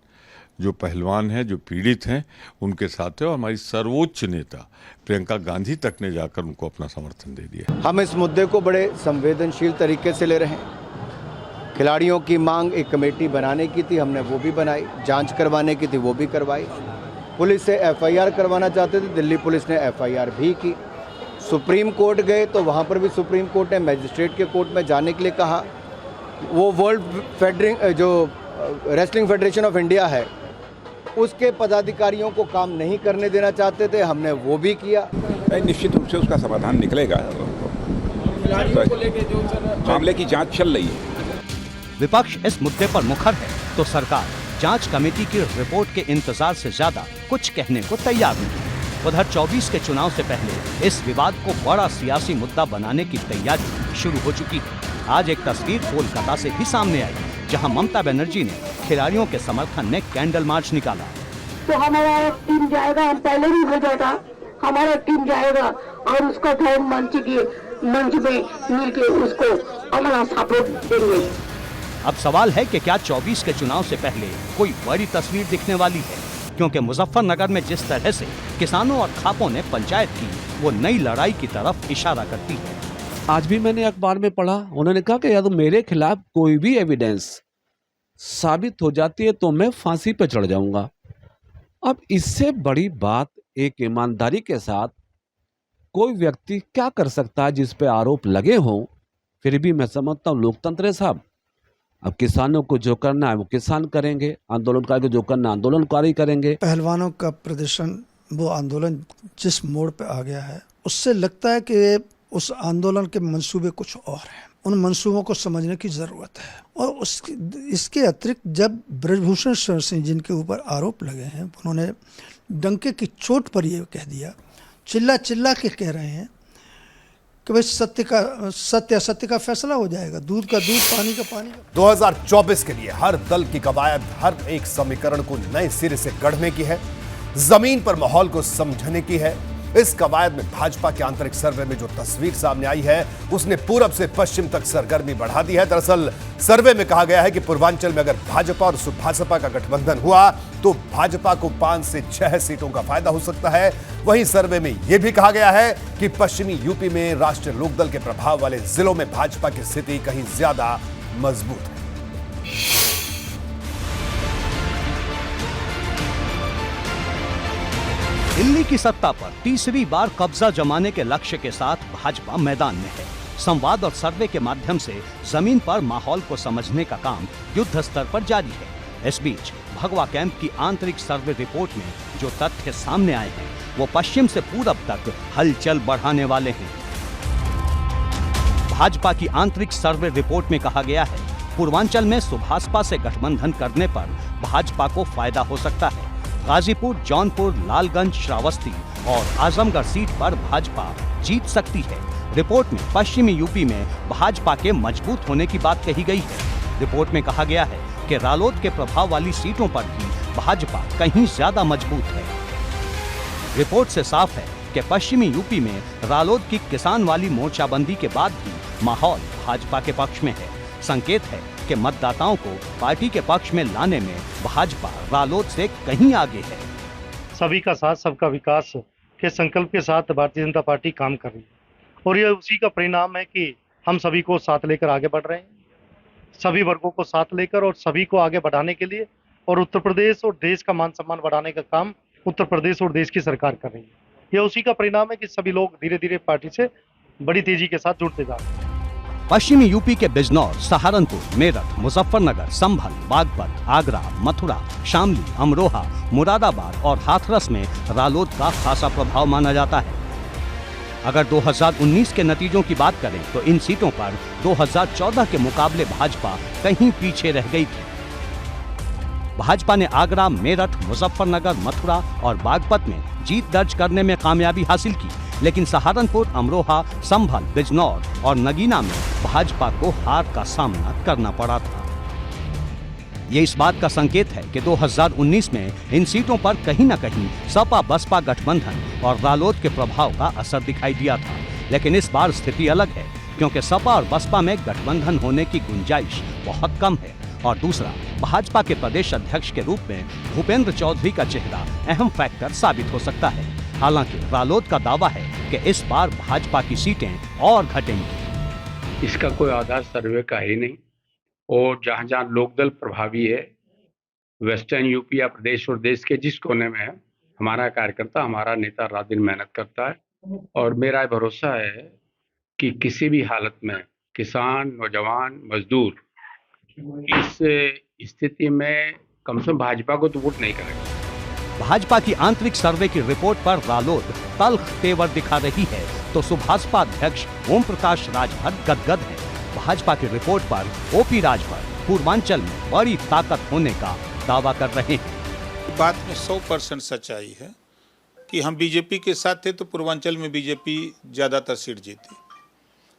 जो पहलवान हैं, जो पीड़ित हैं, उनके साथ है और हमारी सर्वोच्च नेता प्रियंका गांधी तक ने जाकर उनको अपना समर्थन दे दिया।
हम इस मुद्दे को बड़े संवेदनशील तरीके से ले रहे हैं। खिलाड़ियों की मांग एक कमेटी बनाने की थी, हमने वो भी बनाई, जांच करवाने की थी वो भी करवाई। पुलिस से FIR करवाना चाहते थे, दिल्ली पुलिस ने FIR भी की। सुप्रीम कोर्ट गए तो वहाँ पर भी सुप्रीम कोर्ट ने मजिस्ट्रेट के कोर्ट में जाने के लिए कहा। वो वर्ल्ड जो रेसलिंग फेडरेशन ऑफ इंडिया है, उसके पदाधिकारियों को काम नहीं करने देना चाहते थे, हमने वो भी किया।
निश्चित रूप से उसका समाधान निकलेगा। मामले की जांच चल रही है।
विपक्ष इस मुद्दे पर मुखर है तो सरकार जांच कमेटी की रिपोर्ट के इंतजार से ज्यादा कुछ कहने को तैयार नहीं। उधर 24 के चुनाव से पहले इस विवाद को बड़ा सियासी मुद्दा बनाने की तैयारी शुरू हो चुकी है। आज एक तस्वीर कोलकाता से भी सामने आई, जहां ममता बनर्जी ने खिलाड़ियों के समर्थन में कैंडल मार्च निकाला।
तो हमारा टीम जाएगा, हम पहले भी भेजा था, हमारा टीम जाएगा और उसको मंच में मिलके उसको हमारा सपोर्ट देंगे।
अब सवाल है कि क्या 24 के चुनाव से पहले कोई बड़ी तस्वीर दिखने वाली है, क्योंकि मुजफ्फरनगर में जिस तरह से किसानों और खापों ने पंचायत की, वो नई लड़ाई की तरफ इशारा करती है।
आज भी मैंने अखबार में पढ़ा, उन्होंने कहा कि यदि मेरे खिलाफ कोई भी एविडेंस साबित हो जाती है तो मैं फांसी पर चढ़ जाऊंगा। अब इससे बड़ी बात एक ईमानदारी के साथ कोई व्यक्ति क्या कर सकता है जिस पे आरोप लगे हों। फिर भी मैं समझता हूँ लोकतंत्र है साहब। अब किसानों को जो करना है वो किसान करेंगे, आंदोलनकारी को जो करना है आंदोलनकारी करेंगे।
पहलवानों का प्रदर्शन, वो आंदोलन जिस मोड़ पे आ गया है, उससे लगता है कि उस आंदोलन के मंसूबे कुछ और हैं। उन मंसूबों को समझने की जरूरत है। और इसके अतिरिक्त जब ब्रजभूषण शरण सिंह जिनके ऊपर आरोप लगे हैं, उन्होंने डंके की चोट पर ये कह दिया, चिल्ला चिल्ला के कह रहे हैं कि भाई सत्य का फैसला हो जाएगा, दूध का दूध, पानी का पानी।
2024 के लिए हर दल की कवायद हर एक समीकरण को नए सिरे से गढ़ने की है, जमीन पर माहौल को समझने की है। इस कवायद में भाजपा के आंतरिक सर्वे में जो तस्वीर सामने आई है, उसने पूरब से पश्चिम तक सरगर्मी बढ़ा दी है। दरअसल सर्वे में कहा गया है कि पूर्वांचल में अगर भाजपा और सुभासपा का गठबंधन हुआ तो भाजपा को 5 से 6 सीटों का फायदा हो सकता है। वहीं सर्वे में यह भी कहा गया है कि पश्चिमी यूपी में राष्ट्रीय लोकदल के प्रभाव वाले जिलों में भाजपा की स्थिति कहीं ज्यादा मजबूत है।
दिल्ली की सत्ता पर तीसरी बार कब्जा जमाने के लक्ष्य के साथ भाजपा मैदान में है। संवाद और सर्वे के माध्यम से जमीन पर माहौल को समझने का काम युद्ध स्तर पर जारी है। इस बीच भगवा कैंप की आंतरिक सर्वे रिपोर्ट में जो तथ्य सामने आए हैं, वो पश्चिम से पूरब तक हलचल बढ़ाने वाले हैं। भाजपा की आंतरिक सर्वे रिपोर्ट में कहा गया है, पूर्वांचल में सुभासपा से गठबंधन करने पर भाजपा को फायदा हो सकता है। गाजीपुर, जौनपुर, लालगंज, श्रावस्ती और आजमगढ़ सीट पर भाजपा जीत सकती है। रिपोर्ट में पश्चिमी यूपी में भाजपा के मजबूत होने की बात कही गई है। रिपोर्ट में कहा गया है कि रालोद के प्रभाव वाली सीटों पर भी भाजपा कहीं ज्यादा मजबूत है। रिपोर्ट से साफ है कि पश्चिमी यूपी में रालोद की किसान वाली मोर्चाबंदी के बाद भी माहौल भाजपा के पक्ष में है। संकेत है कि मतदाताओं को पार्टी के पक्ष में लाने में भाजपा रालोद से कहीं आगे है।
सभी का साथ सबका विकास के संकल्प के साथ भारतीय जनता पार्टी काम कर रही है और यह उसी का परिणाम है कि हम सभी को साथ लेकर आगे बढ़ रहे हैं। सभी वर्गों को साथ लेकर और सभी को आगे बढ़ाने के लिए और उत्तर प्रदेश और देश का मान सम्मान बढ़ाने का काम उत्तर प्रदेश और देश की सरकार कर रही है। ये उसी का परिणाम है कि सभी लोग धीरे धीरे पार्टी से बड़ी तेजी के साथ जुड़ते जा रहे हैं।
पश्चिमी यूपी के बिजनौर, सहारनपुर, मेरठ, मुजफ्फरनगर, संभल, बागपत, आगरा, मथुरा, शामली, अमरोहा, मुरादाबाद और हाथरस में रालोद का खासा प्रभाव माना जाता है। अगर 2019 के नतीजों की बात करें तो इन सीटों पर 2014 के मुकाबले भाजपा कहीं पीछे रह गई थी। भाजपा ने आगरा, मेरठ, मुजफ्फरनगर, मथुरा और बागपत में जीत दर्ज करने में कामयाबी हासिल की, लेकिन सहारनपुर, अमरोहा, संभल, बिजनौर और नगीना में भाजपा को हार का सामना करना पड़ा था। ये इस बात का संकेत है कि 2019 में इन सीटों पर कहीं न कहीं सपा बसपा गठबंधन और रालोद के प्रभाव का असर दिखाई दिया था। लेकिन इस बार स्थिति अलग है, क्योंकि सपा और बसपा में गठबंधन होने की गुंजाइश बहुत कम है। और दूसरा, भाजपा के प्रदेश अध्यक्ष के रूप में भूपेंद्र चौधरी का चेहरा अहम फैक्टर साबित हो सकता है। हालांकि रालोद का दावा है कि इस बार भाजपा की सीटें और घटेंगी।
इसका कोई आधार सर्वे का ही नहीं, और जहां जहां लोकदल प्रभावी है, वेस्टर्न यूपी या प्रदेश और देश के जिस कोने में है, हमारा कार्यकर्ता, हमारा नेता रात दिन मेहनत करता है। और मेरा भरोसा है कि किसी भी हालत में किसान, नौजवान, मजदूर इस स्थिति में कम से कम भाजपा को तो वोट नहीं करेगा।
भाजपा की आंतरिक सर्वे की रिपोर्ट पर रालोद तल्ख तेवर दिखा रही है, तो सुभाषपा अध्यक्ष ओम प्रकाश राजभर गदगद है। भाजपा की रिपोर्ट पर ओपी राजभर पूर्वांचल में बड़ी ताकत होने का दावा कर रहे हैं।
बात में 100% सच्चाई है कि हम बीजेपी के साथ थे तो पूर्वांचल में बीजेपी ज्यादातर सीट जीती।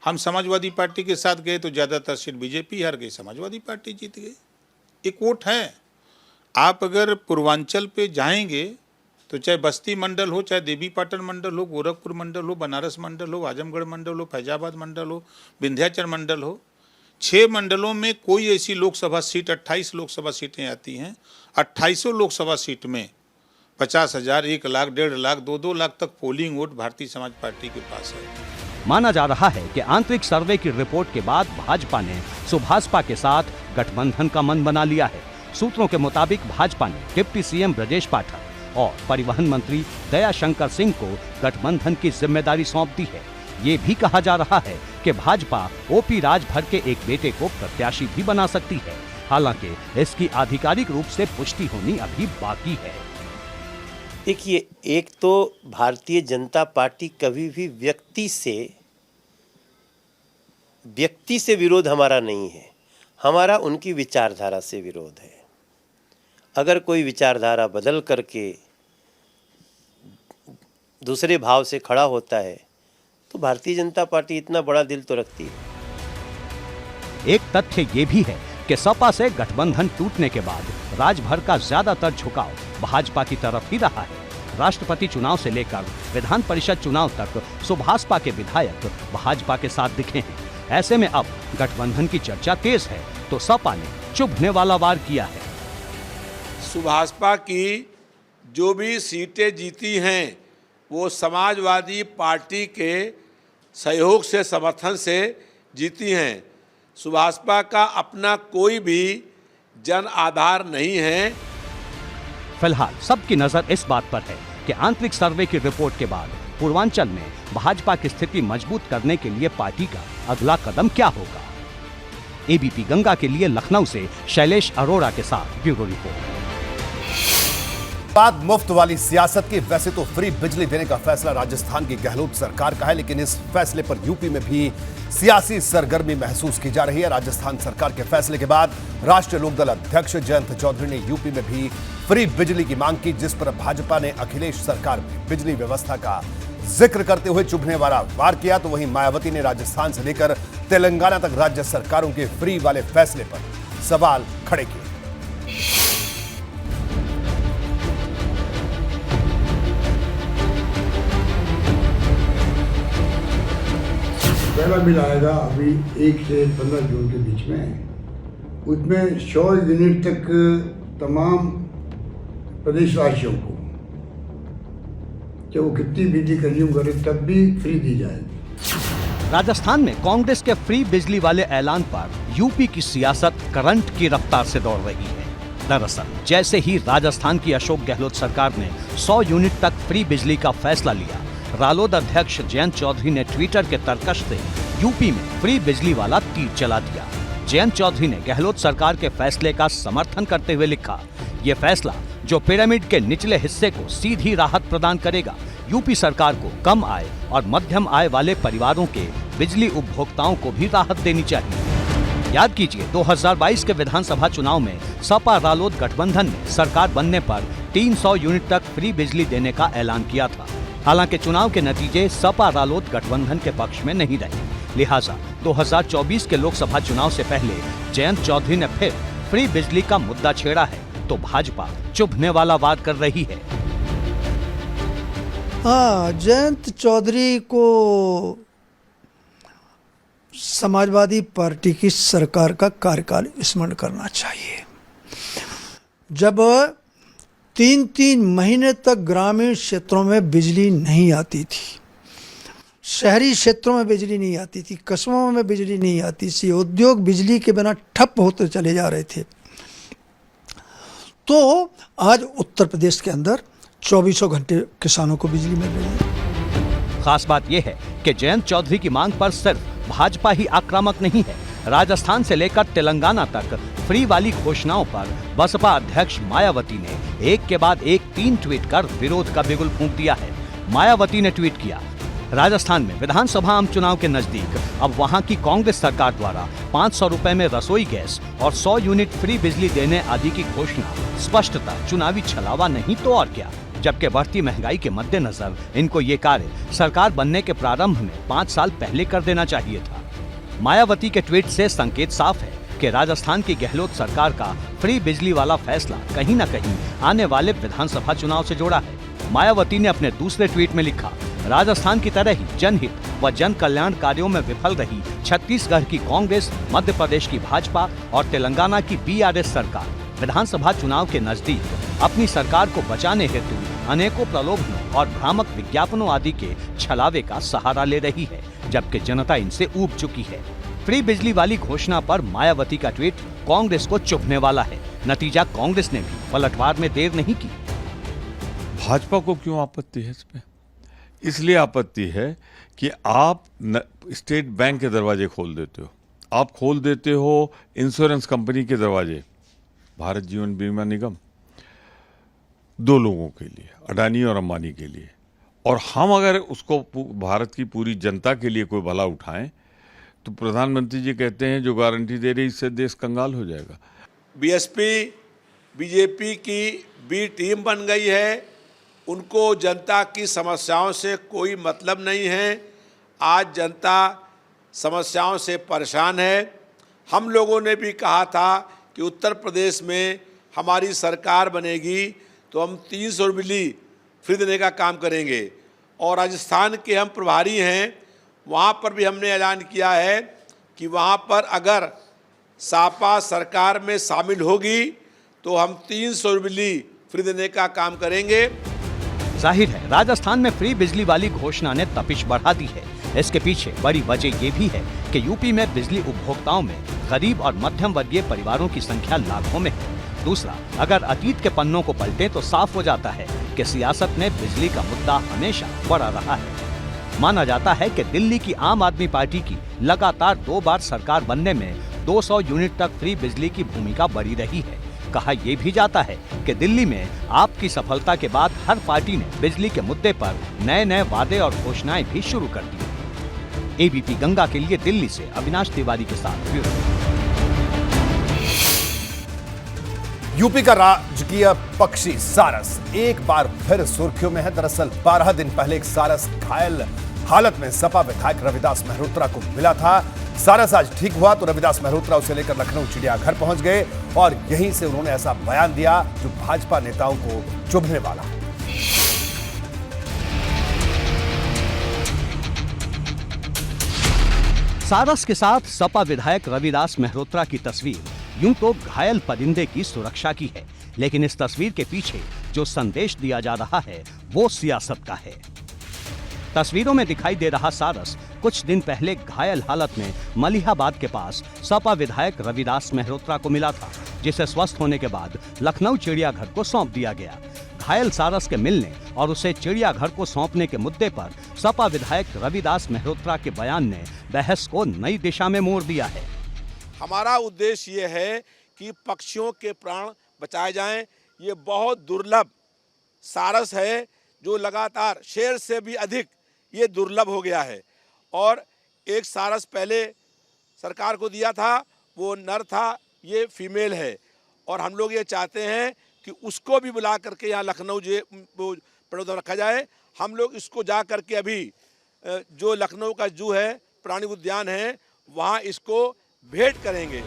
हम समाजवादी पार्टी के साथ गए तो ज्यादातर सीट बीजेपी हार गई, समाजवादी पार्टी जीत गई। एक वोट है। आप अगर पूर्वांचल पे जाएंगे तो चाहे बस्ती मंडल हो, चाहे देवीपाटन मंडल हो, गोरखपुर मंडल हो, बनारस मंडल हो, आजमगढ़ मंडल हो, फैजाबाद मंडल हो, विंध्याचल मंडल हो, 6 मंडलों में कोई ऐसी लोकसभा सीट, 28 लोकसभा सीटें आती हैं। 28 लोकसभा सीट में 50,000, 1 लाख, 1.5 लाख, 2-2 लाख तक polling vote Bharatiya Samaj party के पास है।
माना जा रहा है कि आंतरिक सर्वे की रिपोर्ट के बाद भाजपा ने सुभाषपा के साथ गठबंधन का मन बना लिया है। सूत्रों के मुताबिक भाजपा ने डिप्टी सीएम ब्रजेश पाठक और परिवहन मंत्री दयाशंकर सिंह को गठबंधन की जिम्मेदारी सौंप दी है। ये भी कहा जा रहा है कि भाजपा ओपी राजभर के एक बेटे को प्रत्याशी भी बना सकती है। हालांकि इसकी आधिकारिक रूप से पुष्टि होनी अभी बाकी है।
देखिए, एक तो भारतीय जनता पार्टी कभी भी व्यक्ति से विरोध हमारा नहीं है, हमारा उनकी विचारधारा से विरोध है। अगर कोई विचारधारा बदल करके दूसरे भाव से खड़ा होता है तो भारतीय जनता पार्टी इतना बड़ा दिल तो रखती है।
एक तथ्य ये भी है कि सपा से गठबंधन टूटने के बाद राजभर का ज्यादातर झुकाव भाजपा की तरफ ही रहा है। राष्ट्रपति चुनाव से लेकर विधान परिषद चुनाव तक सुभाषपा के विधायक भाजपा के साथ दिखे हैं। ऐसे में अब गठबंधन की चर्चा तेज है तो सपा ने चुभने वाला वार किया है।
सुभाषपा की जो भी सीटें जीती हैं वो समाजवादी पार्टी के सहयोग से, समर्थन से जीती हैं। सुभाषपा का अपना कोई भी जन आधार नहीं है।
फिलहाल सबकी नजर इस बात पर है कि आंतरिक सर्वे की रिपोर्ट के बाद पूर्वांचल में भाजपा की स्थिति मजबूत करने के लिए पार्टी का अगला कदम क्या होगा। एबीपी गंगा के लिए लखनऊ से शैलेश अरोड़ा के साथ ब्यूरो रिपोर्ट।
बात मुफ्त वाली सियासत की। वैसे तो फ्री बिजली देने का फैसला राजस्थान की गहलोत सरकार का है, लेकिन इस फैसले पर यूपी में भी सियासी सरगर्मी महसूस की जा रही है। राजस्थान सरकार के फैसले के बाद राष्ट्रीय लोकदल अध्यक्ष जयंत चौधरी ने यूपी में भी फ्री बिजली की मांग की, जिस पर भाजपा ने अखिलेश सरकार में बिजली व्यवस्था का जिक्र करते हुए चुभने वाला वार किया। तो वहीं मायावती ने राजस्थान से लेकर तेलंगाना तक राज्य सरकारों के फ्री वाले फैसले पर सवाल खड़े किए।
पहला बिल आएगा अभी 1 से 15 जून के बीच में, उसमें 100 यूनिट तक तमाम प्रदेशवासियों को, चाहे वो कितनी बिजली कंज्यूम करे तब भी फ्री दी जाएगी।
राजस्थान में कांग्रेस के फ्री बिजली वाले ऐलान पर यूपी की सियासत करंट की रफ्तार से दौड़ रही है। दरअसल जैसे ही राजस्थान की अशोक गहलोत सरकार ने 100 यूनिट तक फ्री बिजली का फैसला लिया, रालोद अध्यक्ष जयंत चौधरी ने ट्विटर के तरकश से यूपी में फ्री बिजली वाला तीर चला दिया। जयंत चौधरी ने गहलोत सरकार के फैसले का समर्थन करते हुए लिखा, ये फैसला जो पिरामिड के निचले हिस्से को सीधी राहत प्रदान करेगा, यूपी सरकार को कम आय और मध्यम आय वाले परिवारों के बिजली उपभोक्ताओं को भी राहत देनी चाहिए। याद कीजिए 2022 के विधानसभा चुनाव में सपा रालोद गठबंधन ने सरकार बनने पर 300 यूनिट तक फ्री बिजली देने का ऐलान किया था। हालांकि चुनाव के नतीजे सपा रालोद गठबंधन के पक्ष में नहीं रहे, लिहाजा 2024 के लोकसभा चुनाव से पहले जयंत चौधरी ने फिर फ्री बिजली का मुद्दा छेड़ा है तो भाजपा चुभने वाला वाद कर रही है।
हाँ, जयंत चौधरी को समाजवादी पार्टी की सरकार का कार्यकाल स्मरण करना चाहिए, जब 3-3 महीने तक ग्रामीण क्षेत्रों में बिजली नहीं आती थी, शहरी क्षेत्रों में बिजली नहीं आती थी, कस्बों में बिजली नहीं आती थी, उद्योग बिजली के बिना ठप होते चले जा रहे थे। तो आज उत्तर प्रदेश के अंदर 24 घंटे किसानों को बिजली मिल रही है।
खास बात यह है कि जयंत चौधरी की मांग पर सिर्फ भाजपा ही आक्रामक नहीं है। राजस्थान से लेकर तेलंगाना तक फ्री वाली घोषणाओं पर बसपा अध्यक्ष मायावती ने एक के बाद एक 3 ट्वीट कर विरोध का बिगुल फूंक दिया है। मायावती ने ट्वीट किया, राजस्थान में विधानसभा आम चुनाव के नजदीक अब वहां की कांग्रेस सरकार द्वारा 500 रुपए में रसोई गैस और 100 यूनिट फ्री बिजली देने आदि की घोषणा स्पष्टतः चुनावी छलावा नहीं तो और क्या। जबकि बढ़ती महंगाई के मद्देनजर इनको ये कार्य सरकार बनने के प्रारंभ में 5 साल पहले कर देना चाहिए था। मायावती के ट्वीट से संकेत साफ है कि राजस्थान की गहलोत सरकार का फ्री बिजली वाला फैसला कहीं न कहीं आने वाले विधानसभा चुनाव से जुड़ा है। मायावती ने अपने दूसरे ट्वीट में लिखा, राजस्थान की तरह ही जनहित व जन कल्याण कार्यों में विफल रही छत्तीसगढ़ की कांग्रेस, मध्य प्रदेश की भाजपा और तेलंगाना की बीआरएस सरकार विधानसभा चुनाव के नजदीक अपनी सरकार को बचाने हेतु अनेकों प्रलोभनों और भ्रामक विज्ञापनों आदि के छलावे का सहारा ले रही है, जबकि जनता इनसे ऊब चुकी है। फ्री बिजली वाली घोषणा पर मायावती का ट्वीट कांग्रेस को चुभने वाला है। नतीजा, कांग्रेस ने भी पलटवार में देर नहीं की।
भाजपा को क्यों आपत्ति है इसमें? इसलिए आपत्ति है कि आप स्टेट बैंक के दरवाजे खोल देते हो, आप खोल देते हो इंश्योरेंस कंपनी के दरवाजे, भारत जीवन बीमा निगम, 2 लोगों के लिए, अडानी और अंबानी के लिए। और हम अगर उसको भारत की पूरी जनता के लिए कोई भला उठाएं तो प्रधानमंत्री जी कहते हैं जो गारंटी दे रही इससे देश कंगाल हो जाएगा।
बीएसपी बीजेपी की बी टीम बन गई है, उनको जनता की समस्याओं से कोई मतलब नहीं है। आज जनता समस्याओं से परेशान है। हम लोगों ने भी कहा था कि उत्तर प्रदेश में हमारी सरकार बनेगी तो हम 300 बिजली फ्री देने का काम करेंगे, और राजस्थान के हम प्रभारी हैं, वहाँ पर भी हमने ऐलान किया है कि वहाँ पर अगर सपा सरकार में शामिल होगी तो हम 300 बिजली फ्री देने का काम करेंगे।
जाहिर है राजस्थान में फ्री बिजली वाली घोषणा ने तपिश बढ़ा दी है। इसके पीछे बड़ी वजह ये भी है कि यूपी में बिजली उपभोक्ताओं में गरीब और मध्यम वर्गीय परिवारों की संख्या लाखों में है। दूसरा, अगर अतीत के पन्नों को पलटें तो साफ हो जाता है कि सियासत में बिजली का मुद्दा हमेशा बड़ा रहा है। माना जाता है कि दिल्ली की आम आदमी पार्टी की लगातार 2 बार सरकार बनने में 200 यूनिट तक फ्री बिजली की भूमिका बड़ी रही है। कहा यह भी जाता है कि दिल्ली में आपकी सफलता के बाद हर पार्टी ने बिजली के मुद्दे पर नए वादे और घोषणाएं भी शुरू कर दी। एबीपी गंगा के लिए दिल्ली से अविनाश तिवारी के साथ ब्यूरो।
यूपी का राजकीय पक्षी सारस एक बार फिर सुर्खियों में है। दरअसल 12 दिन पहले एक सारस घायल हालत में सपा विधायक रविदास मेहरोत्रा को मिला था। सारस आज ठीक हुआ तो रविदास मेहरोत्रा उसे लेकर लखनऊ चिड़ियाघर पहुंच गए और यहीं से उन्होंने ऐसा बयान दिया जो भाजपा नेताओं को चुभने वाला है।
सारस के साथ सपा विधायक रविदास मेहरोत्रा की तस्वीर यूं तो घायल परिंदे की सुरक्षा की है, लेकिन इस तस्वीर के पीछे जो संदेश दिया जा रहा है वो सियासत का है। तस्वीरों में दिखाई दे रहा सारस कुछ दिन पहले घायल हालत में मलिहाबाद के पास सपा विधायक रविदास मेहरोत्रा को मिला था, जिसे स्वस्थ होने के बाद लखनऊ चिड़ियाघर को सौंप दिया गया। घायल सारस के मिलने और उसे चिड़ियाघर को सौंपने के मुद्दे पर सपा विधायक रविदास मेहरोत्रा के बयान ने बहस को नई दिशा में मोड़ दिया है।
हमारा उद्देश्य ये है कि पक्षियों के प्राण बचाए जाएं। ये बहुत दुर्लभ सारस है जो लगातार शेर से भी अधिक ये दुर्लभ हो गया है। और एक सारस पहले सरकार को दिया था, वो नर था, ये फीमेल है। और हम लोग ये चाहते हैं कि उसको भी बुला करके यहाँ लखनऊ प्रदर्शन रखा जाए। हम लोग इसको जा करके अभी जो लखनऊ का जू है, प्राणी उद्यान है, वहाँ इसको भेंट करेंगे।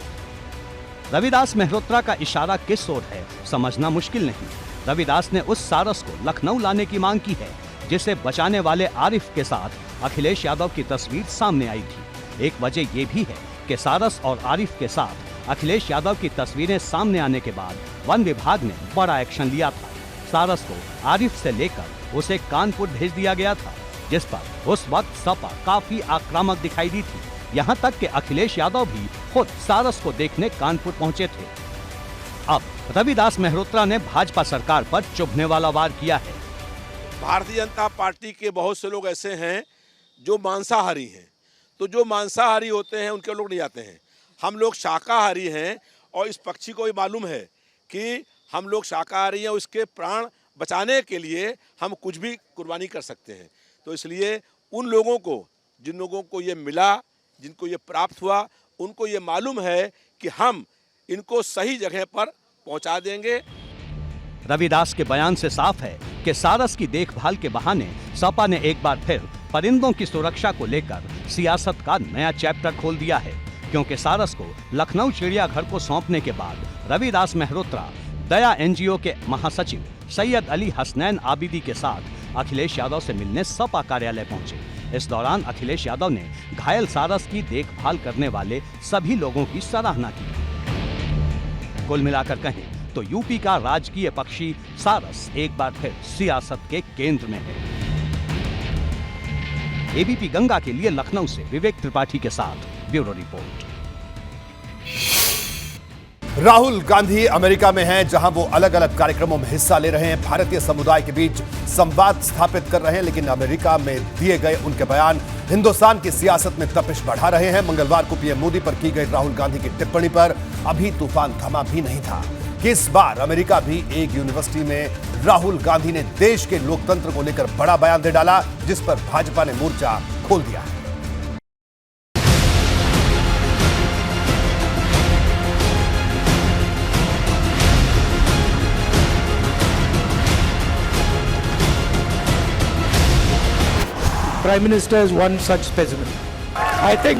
रविदास मेहरोत्रा का इशारा किस ओर है समझना मुश्किल नहीं। रविदास ने उस सारस को लखनऊ लाने की मांग की है जिसे बचाने वाले आरिफ के साथ अखिलेश यादव की तस्वीर सामने आई थी। एक वजह ये भी है कि सारस और आरिफ के साथ अखिलेश यादव की तस्वीरें सामने आने के बाद वन विभाग ने बड़ा एक्शन लिया था। सारस को आरिफ से लेकर उसे कानपुर भेज दिया गया था, जिस पर उस वक्त सपा काफी आक्रामक दिखाई दी थी। यहाँ तक कि अखिलेश यादव भी खुद सारस को देखने कानपुर पहुंचे थे। अब रविदास मेहरोत्रा ने भाजपा सरकार पर चुभने वाला वार किया है।
भारतीय जनता पार्टी के बहुत से लोग ऐसे हैं जो मांसाहारी हैं, तो जो मांसाहारी होते हैं उनके लोग नहीं आते हैं। हम लोग शाकाहारी हैं और इस पक्षी को भी मालूम है कि हम लोग शाकाहारी हैं, उसके प्राण बचाने के लिए हम कुछ भी कुर्बानी कर सकते हैं। तो इसलिए उन लोगों को, जिन लोगों को ये मिला, जिनको ये प्राप्त हुआ, उनको ये मालूम है कि हम इनको सही जगह पर पहुंचा देंगे।
रविदास के बयान से साफ है कि सारस की देखभाल के बहाने सपा ने एक बार फिर परिंदों की सुरक्षा को लेकर सियासत का नया चैप्टर खोल दिया है, क्योंकि सारस को लखनऊ चिड़ियाघर को सौंपने के बाद रविदास मेहरोत्रा दया एनजीओ के महासचिव सैयद अली हसनैन आबिदी के साथ अखिलेश यादव से मिलने सपा कार्यालय पहुंचे। इस दौरान अखिलेश यादव ने घायल सारस की देखभाल करने वाले सभी लोगों की सराहना की। कुल मिलाकर कहें तो यूपी का राजकीय पक्षी सारस एक बार फिर सियासत के केंद्र में है। एबीपी गंगा के लिए लखनऊ से विवेक त्रिपाठी के साथ bureau report.
Rahul Gandhi America में हैं, जहां वो अलग अलग कार्यक्रमों में हिस्सा ले रहे हैं, भारतीय समुदाय के बीच संवाद स्थापित कर रहे हैं। लेकिन अमेरिका में दिए गए उनके बयान हिंदुस्तान की सियासत में तपिश बढ़ा रहे हैं। मंगलवार को पीएम मोदी पर की गई राहुल गांधी की टिप्पणी पर अभी तूफान थमा भी नहीं था कि इस बार अमेरिका भी एक यूनिवर्सिटी में राहुल गांधी ने देश के लोकतंत्र को लेकर बड़ा बयान दे डाला, जिस पर भाजपा ने मोर्चा खोल दिया है।
Prime Minister is one such specimen. I think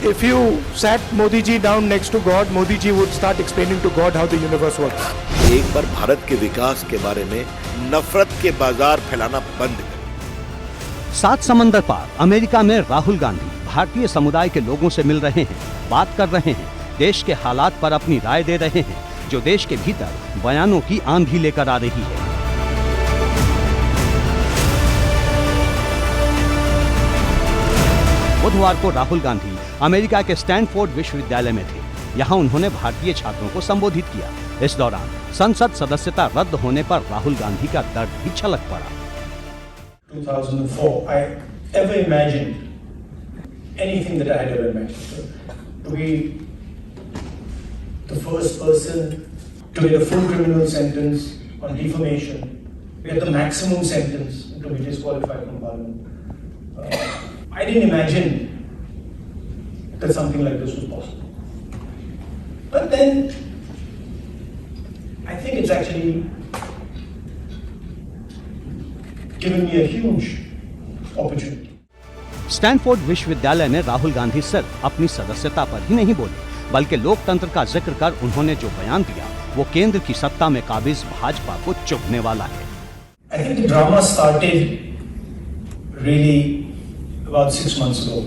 if you sat Modi ji down next to God, Modi ji would start explaining to God how the universe works.
एक बार भारत के विकास के बारे में नफरत के बाजार फैलाना बंद करें।
7 समंदर पार अमेरिका में राहुल गांधी भारतीय समुदाय के लोगों से मिल रहे हैं, बात कर रहे हैं, देश के हालात पर अपनी राय दे रहे हैं, जो देश के भीतर बयानों की आंधी लेकर आ रही है। बुधवार को राहुल गांधी अमेरिका के स्टैनफोर्ड विश्वविद्यालय में थे। यहां उन्होंने भारतीय छात्रों को संबोधित किया। इस दौरान संसद सदस्यता रद्द होने पर राहुल गांधी का दर्द भी छलक पड़ा।
2004, I ever imagined anything that I had ever imagined. To be the first person to get a full criminal sentence on defamation, get the maximum sentence to be disqualified from parliament. I didn't imagine that something like this was possible. But then, I think it's actually given me a huge opportunity.
Stanford विश्वविद्यालय ने राहुल गांधी सिर्फ अपनी सदस्यता पर ही नहीं बोले, बल्कि लोकतंत्र का जिक्र कर उन्होंने जो बयान दिया वो केंद्र की सत्ता में काबिज भाजपा को चुभने वाला है।
I think the drama started really about 6 months ago.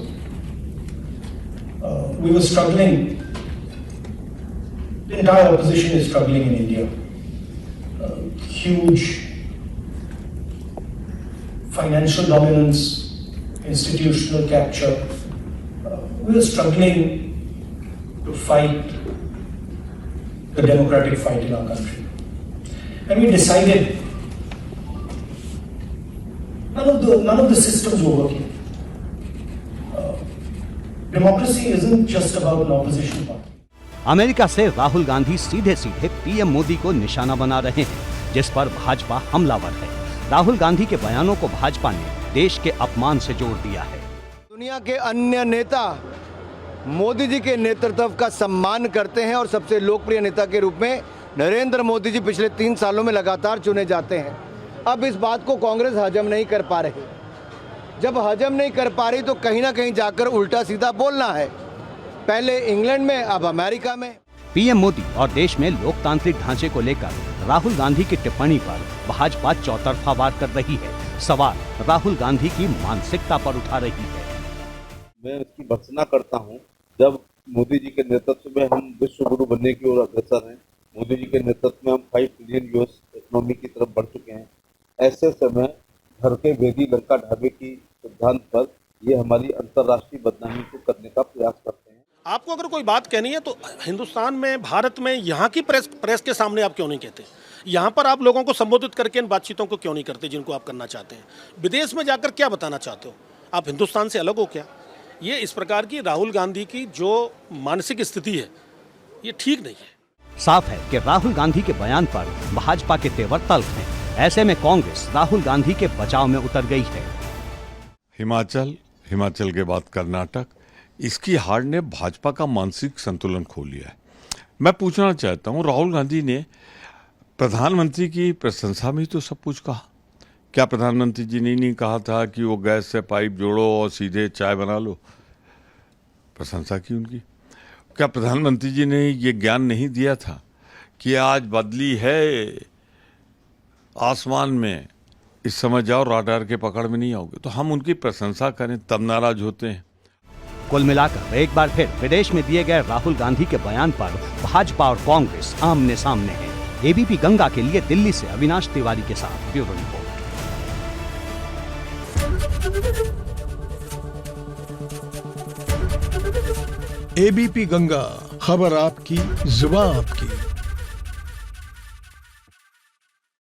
We were struggling. The entire opposition is struggling in India. Huge financial dominance institutional capture. We were struggling to fight the democratic fight in our country. And we decided none of the systems were working. Democracy isn't just about an opposition party.
America से राहुल गांधी सीधे सीधे पीएम मोदी को निशाना बना रहे हैं, जिस पर भाजपा हमलावर है। राहुल गांधी के बयानों को भाजपा ने देश के अपमान से जोड़ दिया है।
दुनिया के अन्य नेता मोदी जी के नेतृत्व का सम्मान करते हैं और सबसे लोकप्रिय नेता के रूप में नरेंद्र मोदी जी पिछले 3 सालों में लगातार चुने जाते हैं। अब इस बात को कांग्रेस हजम नहीं कर पा रही। जब हजम नहीं कर पा रही तो कहीं ना कहीं जाकर उल्टा सीधा बोलना है, पहले इंग्लैंड में अब अमेरिका में।
पीएम मोदी और देश में लोकतांत्रिक ढांचे को लेकर राहुल गांधी की टिप्पणी पर भाजपा चौतरफा वार कर रही है। सवाल राहुल गांधी की मानसिकता पर उठा रही है।
मैं इसकी भर्त्सना करता हूं, जब मोदी जी के नेतृत्व में हम विश्व गुरु बनने की ओर अग्रसर हैं, मोदी जी के नेतृत्व में हम 5 ट्रिलियन यूएस इकोनॉमी की तरफ बढ़ चुके हैं। ऐसे समय घर के वेदी लंका ढाबे की सिद्धांत पर ये हमारी अंतर्राष्ट्रीय बदनामी को करने का प्रयास करते हैं।
आपको अगर कोई बात कहनी है तो हिंदुस्तान में, भारत में यहाँ की प्रेस के सामने आप क्यों नहीं कहते? यहाँ पर आप लोगों को संबोधित करके इन बातचीतों को क्यों नहीं करते जिनको आप करना चाहते हैं? विदेश में जाकर क्या बताना चाहते हो? आप हिंदुस्तान से अलग हो क्या? ये इस प्रकार की राहुल गांधी की जो मानसिक स्थिति है, ये ठीक नहीं है।
साफ है कि राहुल गांधी के बयान पर भाजपा के तेवर तल्ख हैं। ऐसे में कांग्रेस राहुल गांधी के बचाव में उतर गई है।
हिमाचल के बाद कर्नाटक, इसकी हार ने भाजपा का मानसिक संतुलन खो लिया है। मैं पूछना चाहता हूं, राहुल गांधी ने प्रधानमंत्री की प्रशंसा में तो सब कुछ कहा। क्या प्रधानमंत्री जी ने नहीं कहा था कि वो गैस से पाइप जोड़ो और सीधे चाय बना लो? प्रशंसा की उनकी। क्या प्रधानमंत्री जी ने ये ज्ञान नहीं दिया था कि आज बदली है आसमान में, इस समय जाओ राडार के पकड़ में नहीं आओगे? तो हम उनकी प्रशंसा करें तब नाराज होते हैं।
कुल मिलाकर एक बार फिर विदेश में दिए गए राहुल गांधी के बयान पर भाजपा और कांग्रेस आमने सामने है। एबीपी गंगा के लिए दिल्ली से अविनाश तिवारी के साथ ब्यूरो रिपोर्ट।
एबीपी गंगा, खबर आपकी, जुबान आपकी।